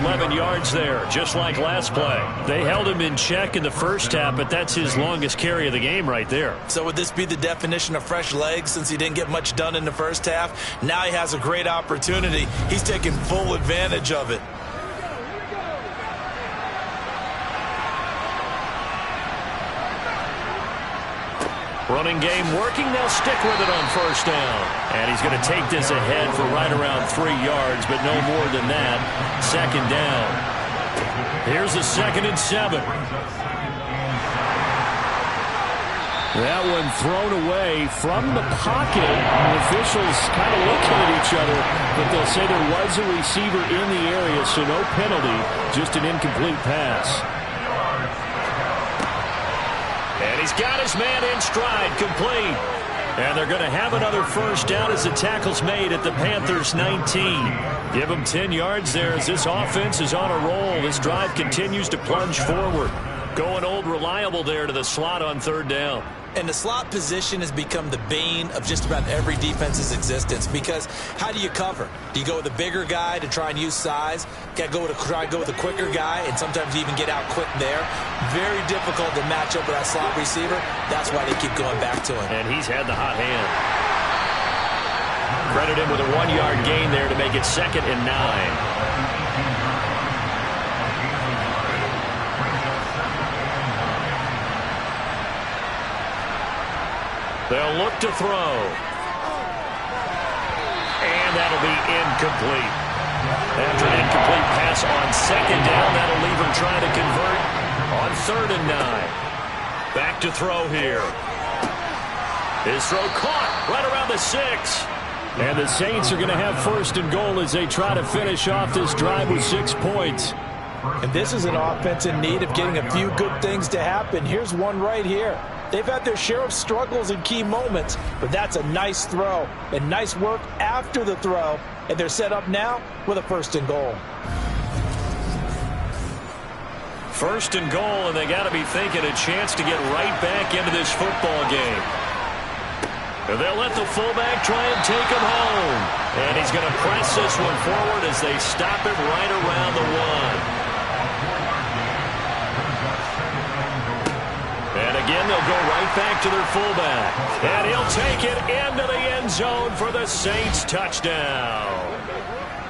11 yards there, just like last play. They held him in check in the first half, but that's his longest carry of the game right there. So would this be the definition of fresh legs since he didn't get much done in the first half? Now he has a great opportunity. He's taking full advantage of it. Running game working. They'll stick with it on first down. And he's going to take this ahead for right around 3 yards, but no more than that. Second down. Here's a 2nd and 7. That one thrown away from the pocket. The officials kind of looking at each other, but they'll say there was a receiver in the area, so no penalty, just an incomplete pass. And he's got his man in stride, complete. And they're going to have another first down as the tackle's made at the Panthers' 19. Give them 10 yards there as this offense is on a roll. This drive continues to plunge forward. Going old reliable there to the slot on 3rd down. And the slot position has become the bane of just about every defense's existence because how do you cover? Do you go with a bigger guy to try and use size? Got to try and go with a quicker guy, and sometimes you even get out quick there. Very difficult to match up with that slot receiver. That's why they keep going back to him. And he's had the hot hand. Credit him with a 1-yard gain there to make it 2nd and 9. They'll look to throw. And that'll be incomplete. After an incomplete pass on 2nd down, that'll leave him trying to convert on 3rd and 9. Back to throw here. His throw caught right around the 6. And the Saints are going to have 1st and goal as they try to finish off this drive with 6 points. And this is an offense in need of getting a few good things to happen. Here's one right here. They've had their share of struggles in key moments, but that's a nice throw and nice work after the throw. And they're set up now with a 1st and goal. 1st and goal, and they got to be thinking a chance to get right back into this football game. And they'll let the fullback try and take him home. And he's going to press this one forward as they stop him right around the 1. And again, they'll go right back to their fullback. And he'll take it into the end zone for the Saints touchdown.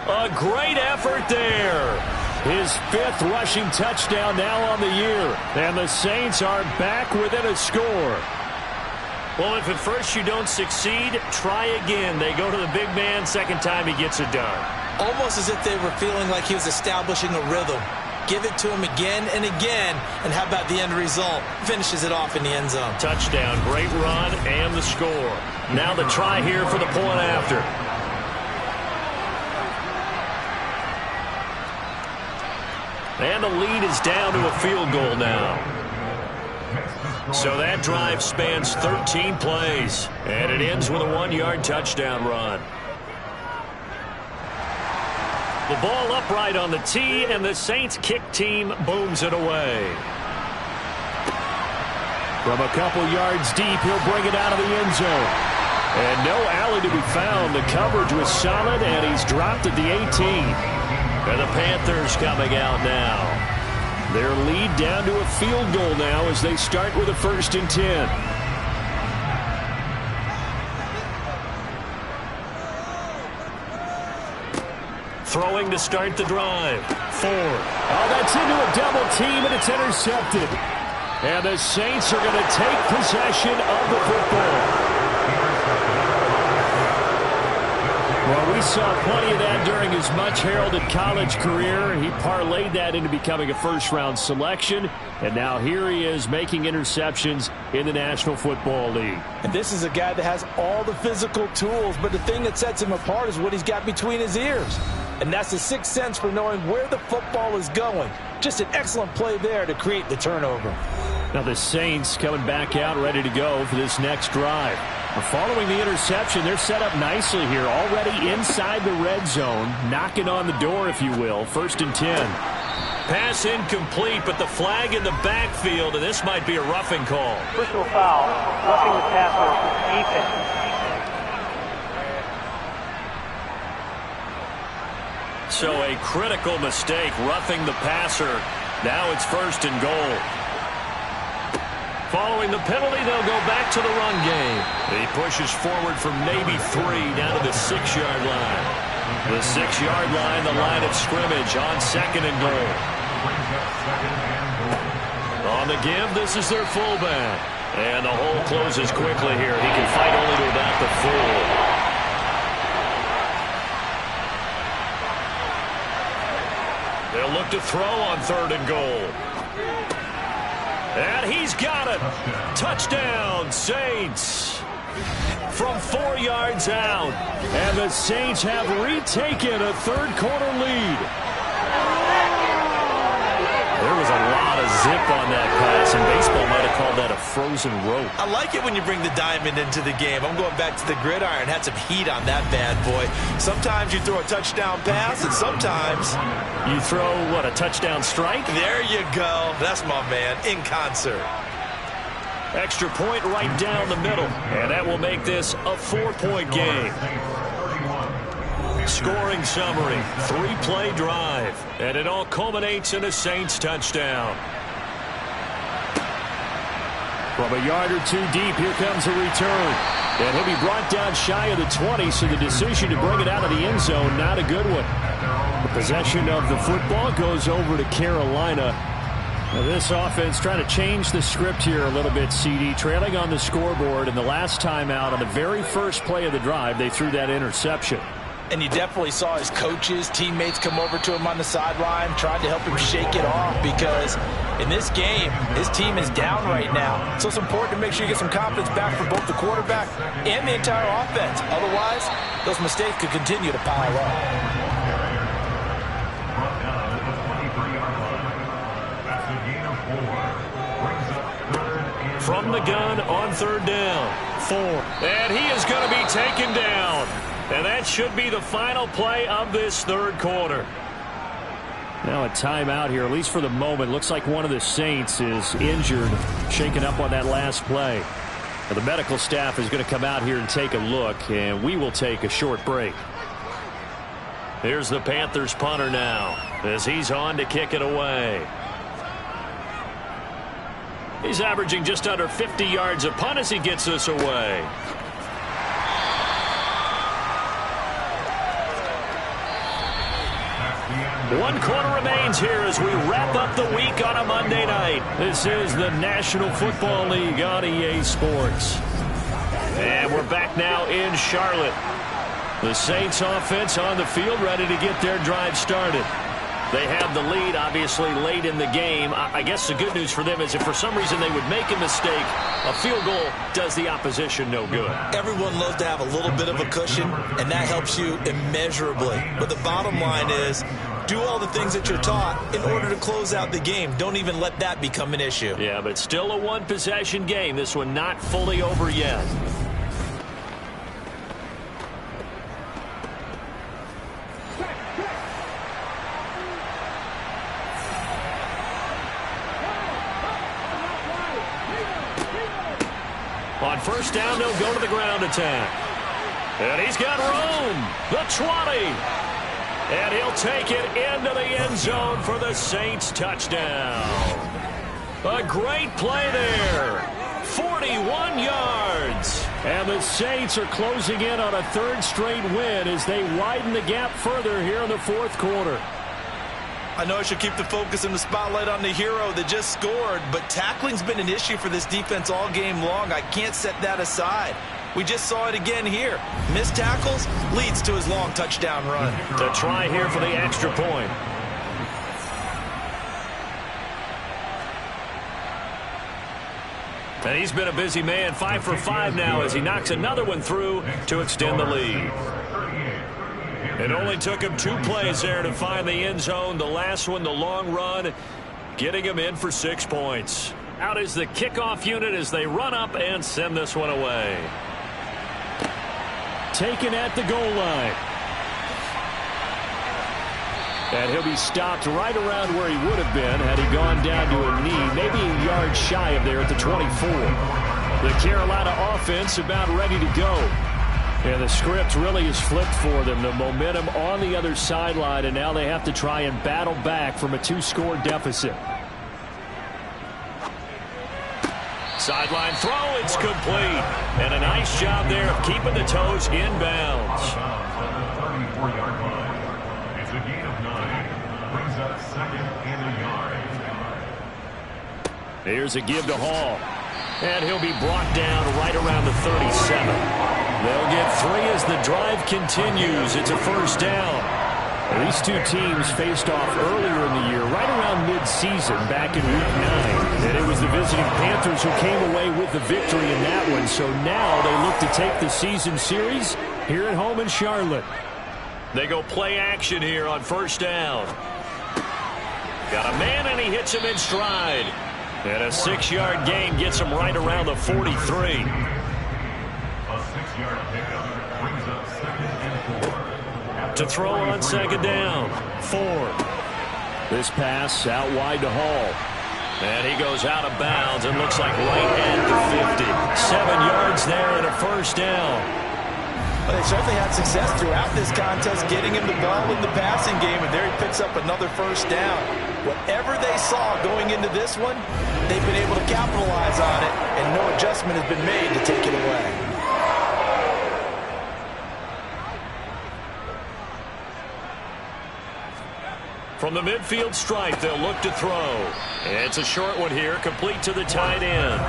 A great effort there. His 5th rushing touchdown now on the year. And the Saints are back within a score. Well, if at first you don't succeed, try again. They go to the big man. 2nd time he gets it done. Almost as if they were feeling like he was establishing a rhythm. Give it to him again and again. And how about the end result? Finishes it off in the end zone. Touchdown, great run, and the score. Now the try here for the point after. And the lead is down to a field goal now. So that drive spans 13 plays, and it ends with a 1-yard touchdown run. The ball upright on the tee, and the Saints kick team booms it away. From a couple yards deep, he'll bring it out of the end zone. And no alley to be found. The coverage was solid, and he's dropped at the 18. And the Panthers coming out now. Their lead down to a field goal now as they start with a 1st and 10. Throwing to start the drive. Ford. Oh, that's into a double team, and it's intercepted. And the Saints are going to take possession of the football. Well, we saw plenty of that during his much-heralded college career. He parlayed that into becoming a first-round selection, and now here he is making interceptions in the National Football League. And this is a guy that has all the physical tools, but the thing that sets him apart is what he's got between his ears. And that's the sixth sense for knowing where the football is going. Just an excellent play there to create the turnover. Now the Saints coming back out ready to go for this next drive. Following the interception, they're set up nicely here, already inside the red zone, knocking on the door, if you will. 1st and 10. Pass incomplete, but the flag in the backfield, and this might be a roughing call. Personal foul, roughing the passer, defense. So a critical mistake, roughing the passer. Now it's 1st and goal. Following the penalty, they'll go back to the run game. He pushes forward from maybe 3 down to the 6-yard line. The 6-yard line, the line of scrimmage on 2nd and goal. On the give, this is their fullback. And the hole closes quickly here. He can fight only to about the 4. They'll look to throw on 3rd and goal. And he's got it. Touchdown, Saints. From 4 yards out. And the Saints have retaken a third-quarter lead. There was a lot of zip on that pass, and baseball might have called that a frozen rope. I like it when you bring the diamond into the game. I'm going back to the gridiron. Had some heat on that bad boy. Sometimes you throw a touchdown pass, and sometimes you throw, what, a touchdown strike? There you go. That's my man, in concert. Extra point right down the middle, and that will make this a 4-point game. Scoring summary, 3-play drive, and it all culminates in a Saints touchdown. From a yard or 2 deep, here comes a return. And he'll be brought down shy of the 20, so the decision to bring it out of the end zone, not a good one. The possession of the football goes over to Carolina. Now this offense trying to change the script here a little bit, CD. Trailing on the scoreboard, and the last time out on the very first play of the drive, they threw that interception. And you definitely saw his coaches, teammates come over to him on the sideline, tried to help him shake it off, because in this game, his team is down right now. So it's important to make sure you get some confidence back for both the quarterback and the entire offense. Otherwise, those mistakes could continue to pile up. From the gun on 3rd down. 4. And he is going to be taken down. And that should be the final play of this third quarter. Now a timeout here, at least for the moment. Looks like one of the Saints is injured, shaken up on that last play. Now the medical staff is going to come out here and take a look, and we will take a short break. Here's the Panthers punter now, as he's on to kick it away. He's averaging just under 50 yards a punt as he gets this away. One quarter remains here as we wrap up the week on a Monday night. This is the National Football League on EA Sports. And we're back now in Charlotte. The Saints offense on the field ready to get their drive started. They have the lead, obviously, late in the game. I guess the good news for them is if for some reason they would make a mistake, a field goal does the opposition no good. Everyone loves to have a little bit of a cushion, and that helps you immeasurably. But the bottom line is, do all the things that you're taught in order to close out the game. Don't even let that become an issue. Yeah, but still a one-possession game. This one not fully over yet. On first down, they'll go to the ground attack. And he's got room. The 20. And he'll take it into the end zone for the Saints touchdown. A great play there. 41 yards. And the Saints are closing in on a third straight win as they widen the gap further here in the fourth quarter. I know I should keep the focus and the spotlight on the hero that just scored, but tackling's been an issue for this defense all game long. I can't set that aside. We just saw it again here. Missed tackles leads to his long touchdown run. The try here for the extra point. And he's been a busy man, 5 for 5 now as he knocks another one through to extend the lead. It only took him 2 plays there to find the end zone. The last one, the long run, getting him in for 6 points. Out is the kickoff unit as they run up and send this one away. Taken at the goal line. And he'll be stopped right around where he would have been had he gone down to a knee, maybe a yard shy of there at the 24. The Carolina offense about ready to go. And the script really is flipped for them. The momentum on the other sideline, and now they have to try and battle back from a 2-score deficit. Sideline throw, it's complete. And a nice job there of keeping the toes inbounds. On the 34-yard line. It's a gain of 9. Brings up second and a yard. Here's a give to Hall. And he'll be brought down right around the 37. They'll get 3 as the drive continues. It's a first down. These two teams faced off earlier in the year, right around mid-season, back in Week 9. And it was the visiting Panthers who came away with the victory in that one. So now they look to take the season series here at home in Charlotte. They go play action here on first down. Got a man, and he hits him in stride. And a 6-yard gain gets him right around the 43. To throw on second down. Ford. This pass out wide to Hall. And he goes out of bounds and looks like right at the 50. 7 yards there and a first down. Well, they certainly had success throughout this contest getting him the ball in the passing game, and there he picks up another first down. Whatever they saw going into this one, they've been able to capitalize on it, and no adjustment has been made to take it away. From the midfield stripe, they'll look to throw. It's a short one here, complete to the tight end.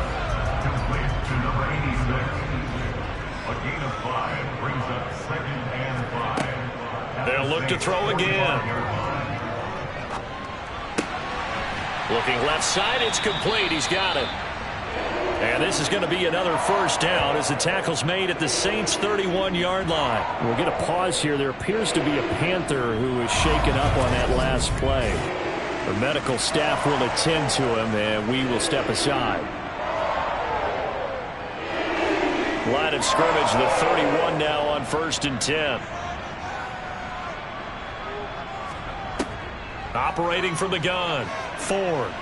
Complete to number 86. A gain of 5 brings up second and 5. They'll look to throw again. Looking left side, it's complete. He's got it. And this is going to be another first down as the tackle's made at the Saints' 31-yard line. We'll get a pause here. There appears to be a Panther who is shaken up on that last play. The medical staff will attend to him, and we will step aside. Line of scrimmage, the 31 now on 1st and 10. Operating from the gun, Ford.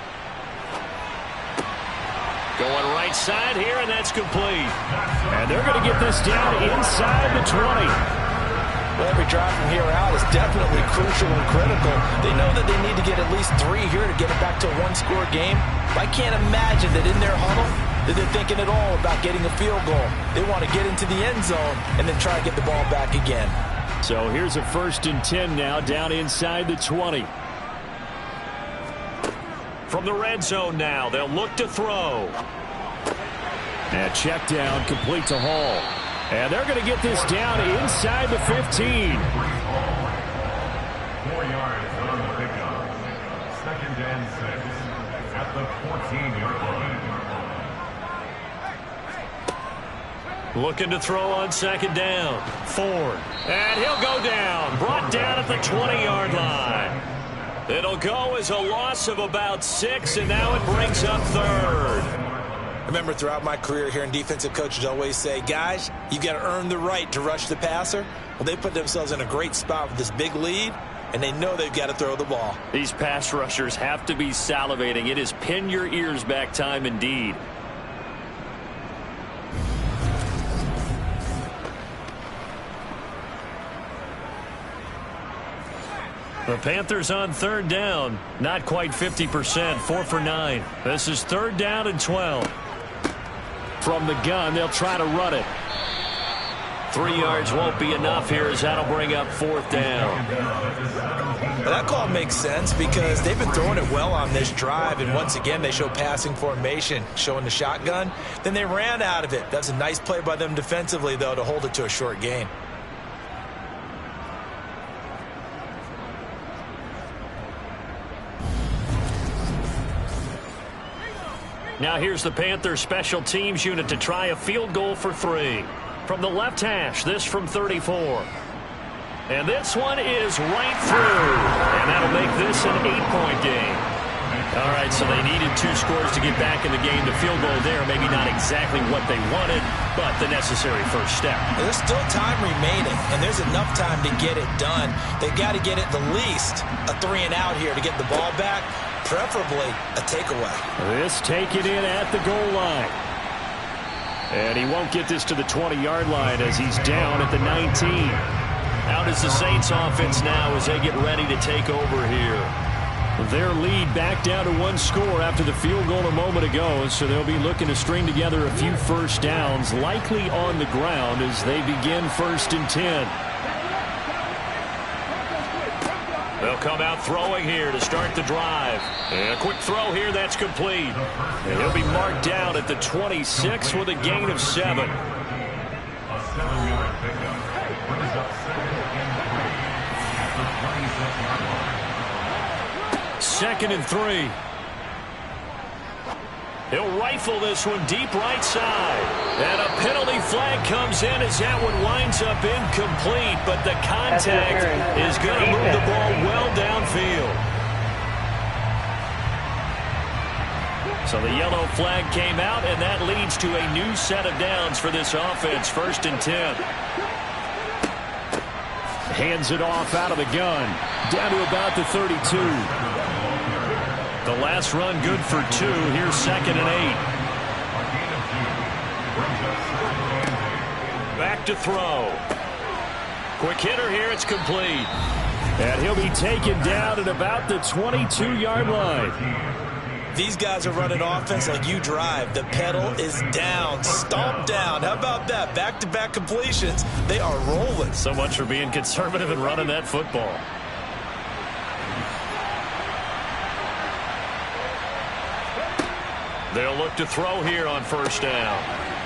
Going right side here, and that's complete. And they're going to get this down inside the 20. Well, every drive from here out is definitely crucial and critical. They know that they need to get at least 3 here to get it back to a 1-score game. I can't imagine that in their huddle that they're thinking at all about getting a field goal. They want to get into the end zone and then try to get the ball back again. So here's a 1st and 10 now, down inside the 20. From the red zone now, they'll look to throw. And check down, complete to Hall. And they're going to get this down inside the 15. 4 yards on the pickup. the 14-yard line. Looking to throw on second down. Ford. And he'll go down. Brought down at the 20-yard line. It'll go as a loss of about 6, and now it brings up third. I remember throughout my career hearing defensive coaches always say, guys, you got to earn the right to rush the passer. Well, they put themselves in a great spot with this big lead, and they know they've got to throw the ball. These pass rushers have to be salivating. It is pin your ears back time indeed. The Panthers on third down. Not quite 50%. 4 for 9. This is third down and 12. From the gun, they'll try to run it. 3 yards won't be enough here as that'll bring up fourth down. Well, that call makes sense because they've been throwing it well on this drive, and once again they show passing formation, showing the shotgun. Then they ran out of it. That's a nice play by them defensively, though, to hold it to a short gain. Now here's the Panthers special teams unit to try a field goal for 3. From the left hash, this from 34. And this one is right through. And that'll make this an 8-point game. All right, so they needed 2 scores to get back in the game. The field goal there, maybe not exactly what they wanted, but the necessary first step. There's still time remaining, and there's enough time to get it done. They've got to get at the least a 3-and-out here to get the ball back, preferably a takeaway. This taken in at the goal line. And he won't get this to the 20-yard line as he's down at the 19. Out is the Saints offense now as they get ready to take over here. Their lead back down to 1 score after the field goal a moment ago, so they'll be looking to string together a few first downs, likely on the ground as they begin 1st and 10. They'll come out throwing here to start the drive. And a quick throw here, that's complete. And he'll be marked down at the 26 with a gain of 7. A 7-yard pickup brings up 2nd and 3 at the 26-yard line. 2nd and 3. He'll rifle this one deep right side. And a penalty flag comes in as that one winds up incomplete. But the contact is going to move the ball well downfield. So the yellow flag came out, and that leads to a new set of downs for this offense. 1st and 10. Hands it off out of the gun. Down to about the 32. The last run good for 2. Here's 2nd and 8. Back to throw. Quick hitter here. It's complete. And he'll be taken down at about the 22-yard line. These guys are running offense like you drive. The pedal is down, stomped down. How about that? Back-to-back completions. They are rolling. So much for being conservative and running that football. They'll look to throw here on 1st down.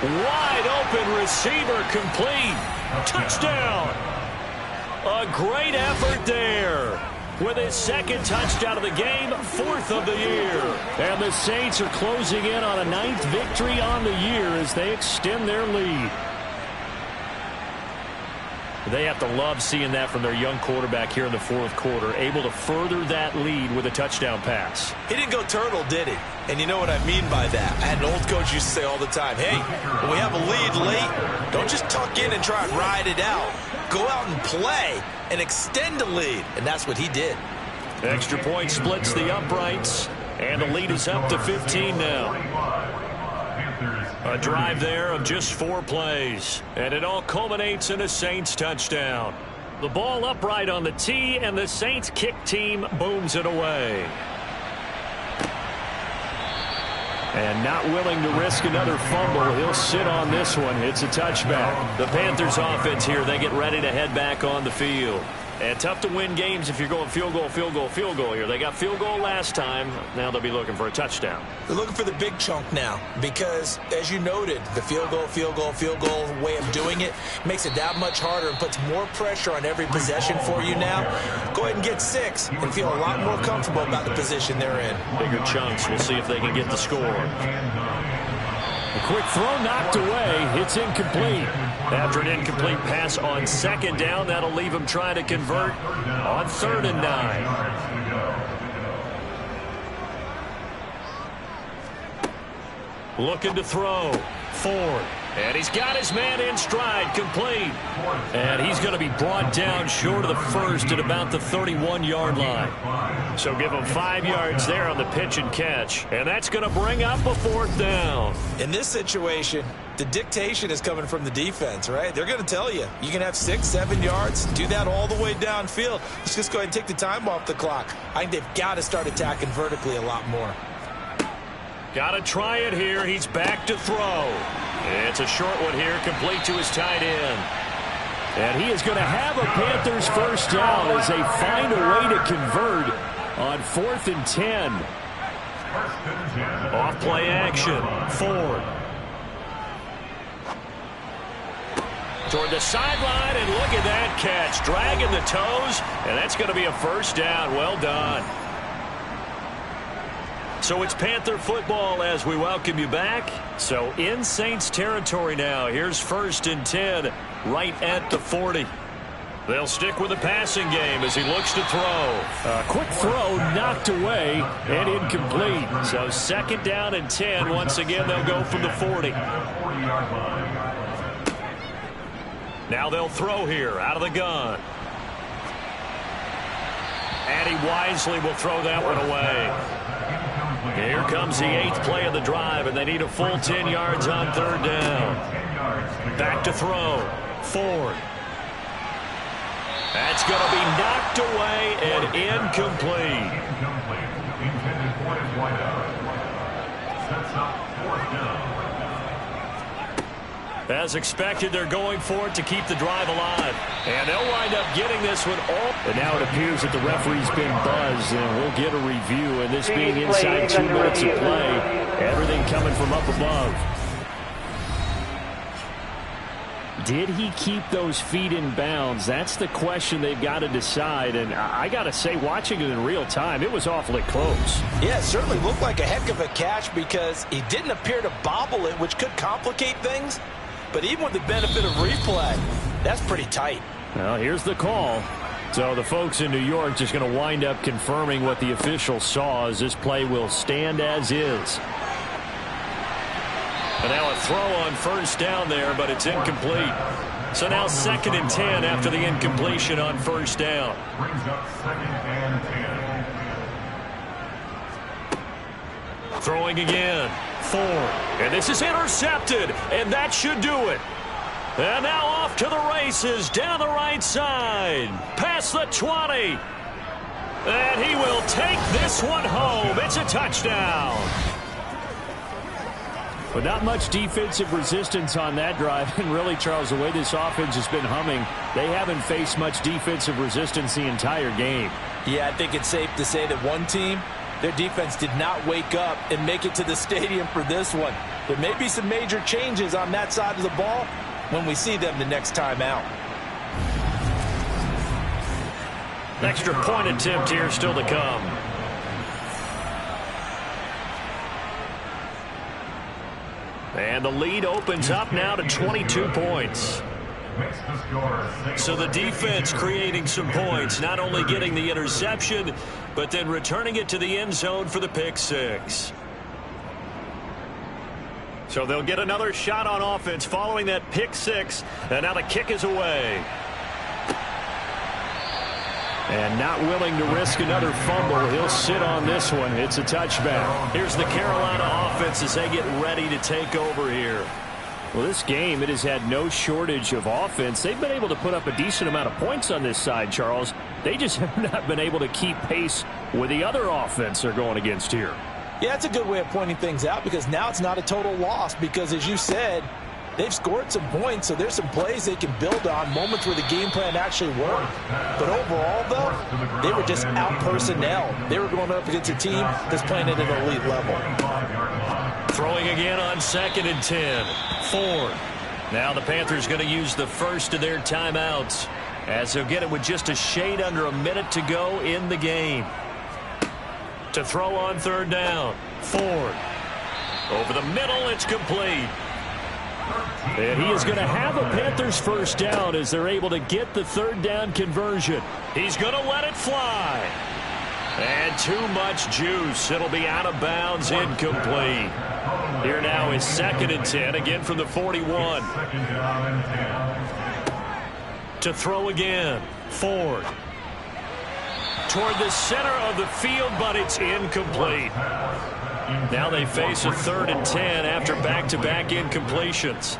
Wide open receiver complete. Touchdown. A great effort there. With his 2nd touchdown of the game, 4th of the year. And the Saints are closing in on a 9th victory on the year as they extend their lead. They have to love seeing that from their young quarterback here in the 4th quarter, able to further that lead with a touchdown pass. He didn't go turtle, did he? And you know what I mean by that. I had an old coach used to say all the time, hey, when we have a lead late, don't just tuck in and try and ride it out. Go out and play and extend the lead. And that's what he did. Extra point splits the uprights, and the lead is up to 15 now. A drive there of just 4 plays, and it all culminates in a Saints touchdown. The ball upright on the tee, and the Saints kick team booms it away. And not willing to risk another fumble, he'll sit on this one. It's a touchback. The Panthers offense here, they get ready to head back on the field. And tough to win games if you're going field goal, field goal, field goal here. They got field goal last time. Now they'll be looking for a touchdown. They're looking for the big chunk now because, as you noted, the field goal, field goal, field goal way of doing it makes it that much harder and puts more pressure on every possession for you now. Go ahead and get 6 and feel a lot more comfortable about the position they're in. Bigger chunks. We'll see if they can get the score. A quick throw knocked away. It's incomplete. After an incomplete pass on 2nd down, that'll leave him trying to convert on 3rd and 9. Looking to throw. Ford. And he's got his man in stride, complete. And he's going to be brought down short of the first at about the 31-yard line. So give him 5 yards there on the pitch and catch. And that's going to bring up a 4th down. In this situation, the dictation is coming from the defense, right? They're going to tell you, you can have 6, 7 yards, do that all the way downfield. Let's just go ahead and take the time off the clock. I think they've got to start attacking vertically a lot more. Got to try it here. He's back to throw. It's a short one here, complete to his tight end. And he is going to have a Panthers first down as they find a way to convert on 4th and 10. Off play action. Ford. Toward the sideline, and look at that catch. Dragging the toes, and that's going to be a first down. Well done. So it's Panther football as we welcome you back. So in Saints territory now. Here's 1st and 10 right at the 40. They'll stick with the passing game as he looks to throw. A quick throw knocked away and incomplete. So 2nd down and 10. Once again, they'll go from the 40. Now they'll throw here out of the gun. And he wisely will throw that one away. Here comes the 8th play of the drive, and they need a full 10 yards on 3rd down. Back to throw. Ford. That's going to be knocked away and incomplete. Intended for his wideout. Sets up 4th down. As expected, they're going for it to keep the drive alive. And they'll wind up getting this one all. But now it appears that the referee's been buzzed, and we'll get a review. And this being inside 2 minutes of play, everything coming from up above. Did he keep those feet in bounds? That's the question they've got to decide. And I got to say, watching it in real time, it was awfully close. Yeah, it certainly looked like a heck of a catch because he didn't appear to bobble it, which could complicate things. But even with the benefit of replay, that's pretty tight. Well, here's the call. So the folks in New York just going to wind up confirming what the official saw as this play will stand as is. And now a throw on 1st down there, but it's incomplete. So now 2nd and 10 after the incompletion on 1st down. Brings up 2nd and 10. Throwing again. Ford. And this is intercepted. And that should do it. And now off to the races down the right side. Past the 20. And he will take this one home. It's a touchdown. But not much defensive resistance on that drive. And really, Charles, the way this offense has been humming, they haven't faced much defensive resistance the entire game. Yeah, I think it's safe to say that one team, their defense did not wake up and make it to the stadium for this one. There may be some major changes on that side of the ball when we see them the next time out. Extra point attempt here still to come. And the lead opens up now to 22 points. So the defense creating some points, not only getting the interception, but then returning it to the end zone for the pick six. So they'll get another shot on offense following that pick six, and now the kick is away. And not willing to risk another fumble. He'll sit on this one. It's a touchback. Here's the Carolina offense as they get ready to take over here. Well, this game, it has had no shortage of offense. They've been able to put up a decent amount of points on this side, Charles. They just have not been able to keep pace with the other offense they're going against here. Yeah, that's a good way of pointing things out because now it's not a total loss because, as you said, they've scored some points, so there's some plays they can build on, moments where the game plan actually worked. But overall, though, they were just out personnel. They were going up against a team that's playing at an elite level. Throwing again on 2nd and 10. Ford. Now the Panthers going to use the first of their timeouts, as they'll get it with just a shade under a minute to go in the game. To throw on 3rd down. Ford. Over the middle, it's complete. And he is going to have a Panthers first down as they're able to get the 3rd down conversion. He's going to let it fly. And too much juice. It'll be out of bounds, incomplete. Here now is 2nd and 10, again from the 41. To throw again. Ford. Toward the center of the field, but it's incomplete. Now they face a 3rd and 10 after back-to-back incompletions.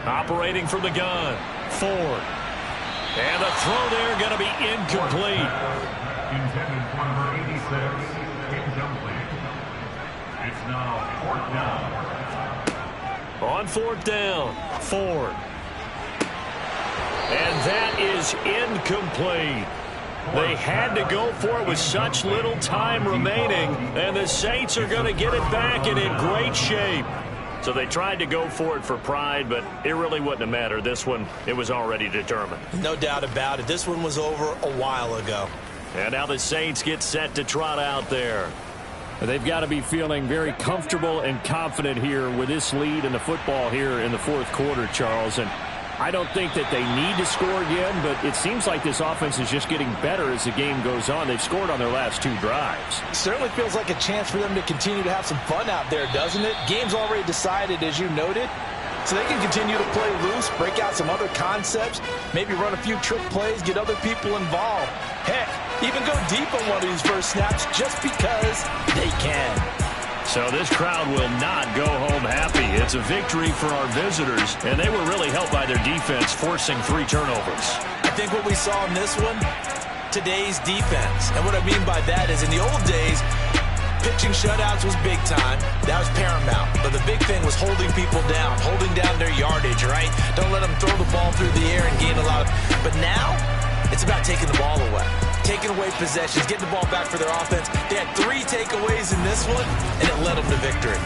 Operating from the gun. Ford. And the throw there going to be incomplete. Intended for number 86. Incomplete. It's now 4th down. On 4th down, Ford. And that is incomplete. They had to go for it with such little time remaining, and the Saints are going to get it back and in great shape. So they tried to go for it for pride, but it really wouldn't have mattered. This one, it was already determined. No doubt about it. This one was over a while ago. And now the Saints get set to trot out there. They've got to be feeling very comfortable and confident here with this lead in the football here in the 4th quarter, Charles. And I don't think that they need to score again, but it seems like this offense is just getting better as the game goes on. They've scored on their last 2 drives. Certainly feels like a chance for them to continue to have some fun out there, doesn't it? Game's already decided, as you noted, so they can continue to play loose, break out some other concepts, maybe run a few trick plays, get other people involved. Heck, even go deep on one of these first snaps just because they can. So this crowd will not go home happy. It's a victory for our visitors, and they were really helped by their defense, forcing 3 turnovers. I think what we saw in this one, today's defense. And what I mean by that is in the old days, pitching shutouts was big time. That was paramount. But the big thing was holding people down, holding down their yardage, right? Don't let them throw the ball through the air and gain a lot. But now, it's about taking the ball away. Taking away possessions, getting the ball back for their offense. They had 3 takeaways in this one, and it led them to victory.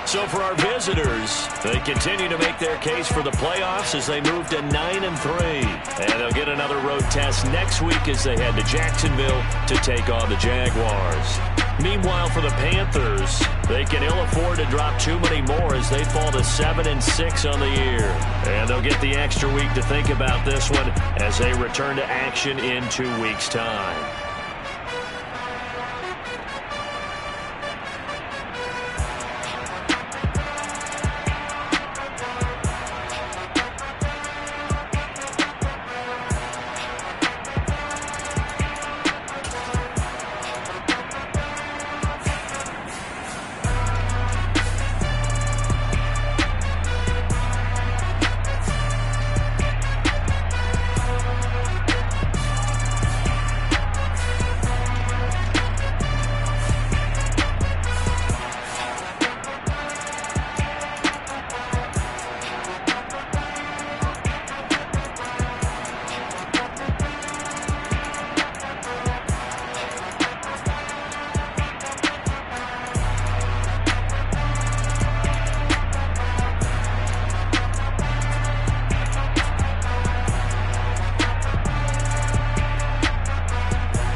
So for our visitors, they continue to make their case for the playoffs as they move to 9-3. And they'll get another road test next week as they head to Jacksonville to take on the Jaguars. Meanwhile, for the Panthers, they can ill afford to drop too many more as they fall to 7-6 on the year. And they'll get the extra week to think about this one as they return to action in 2 weeks' time.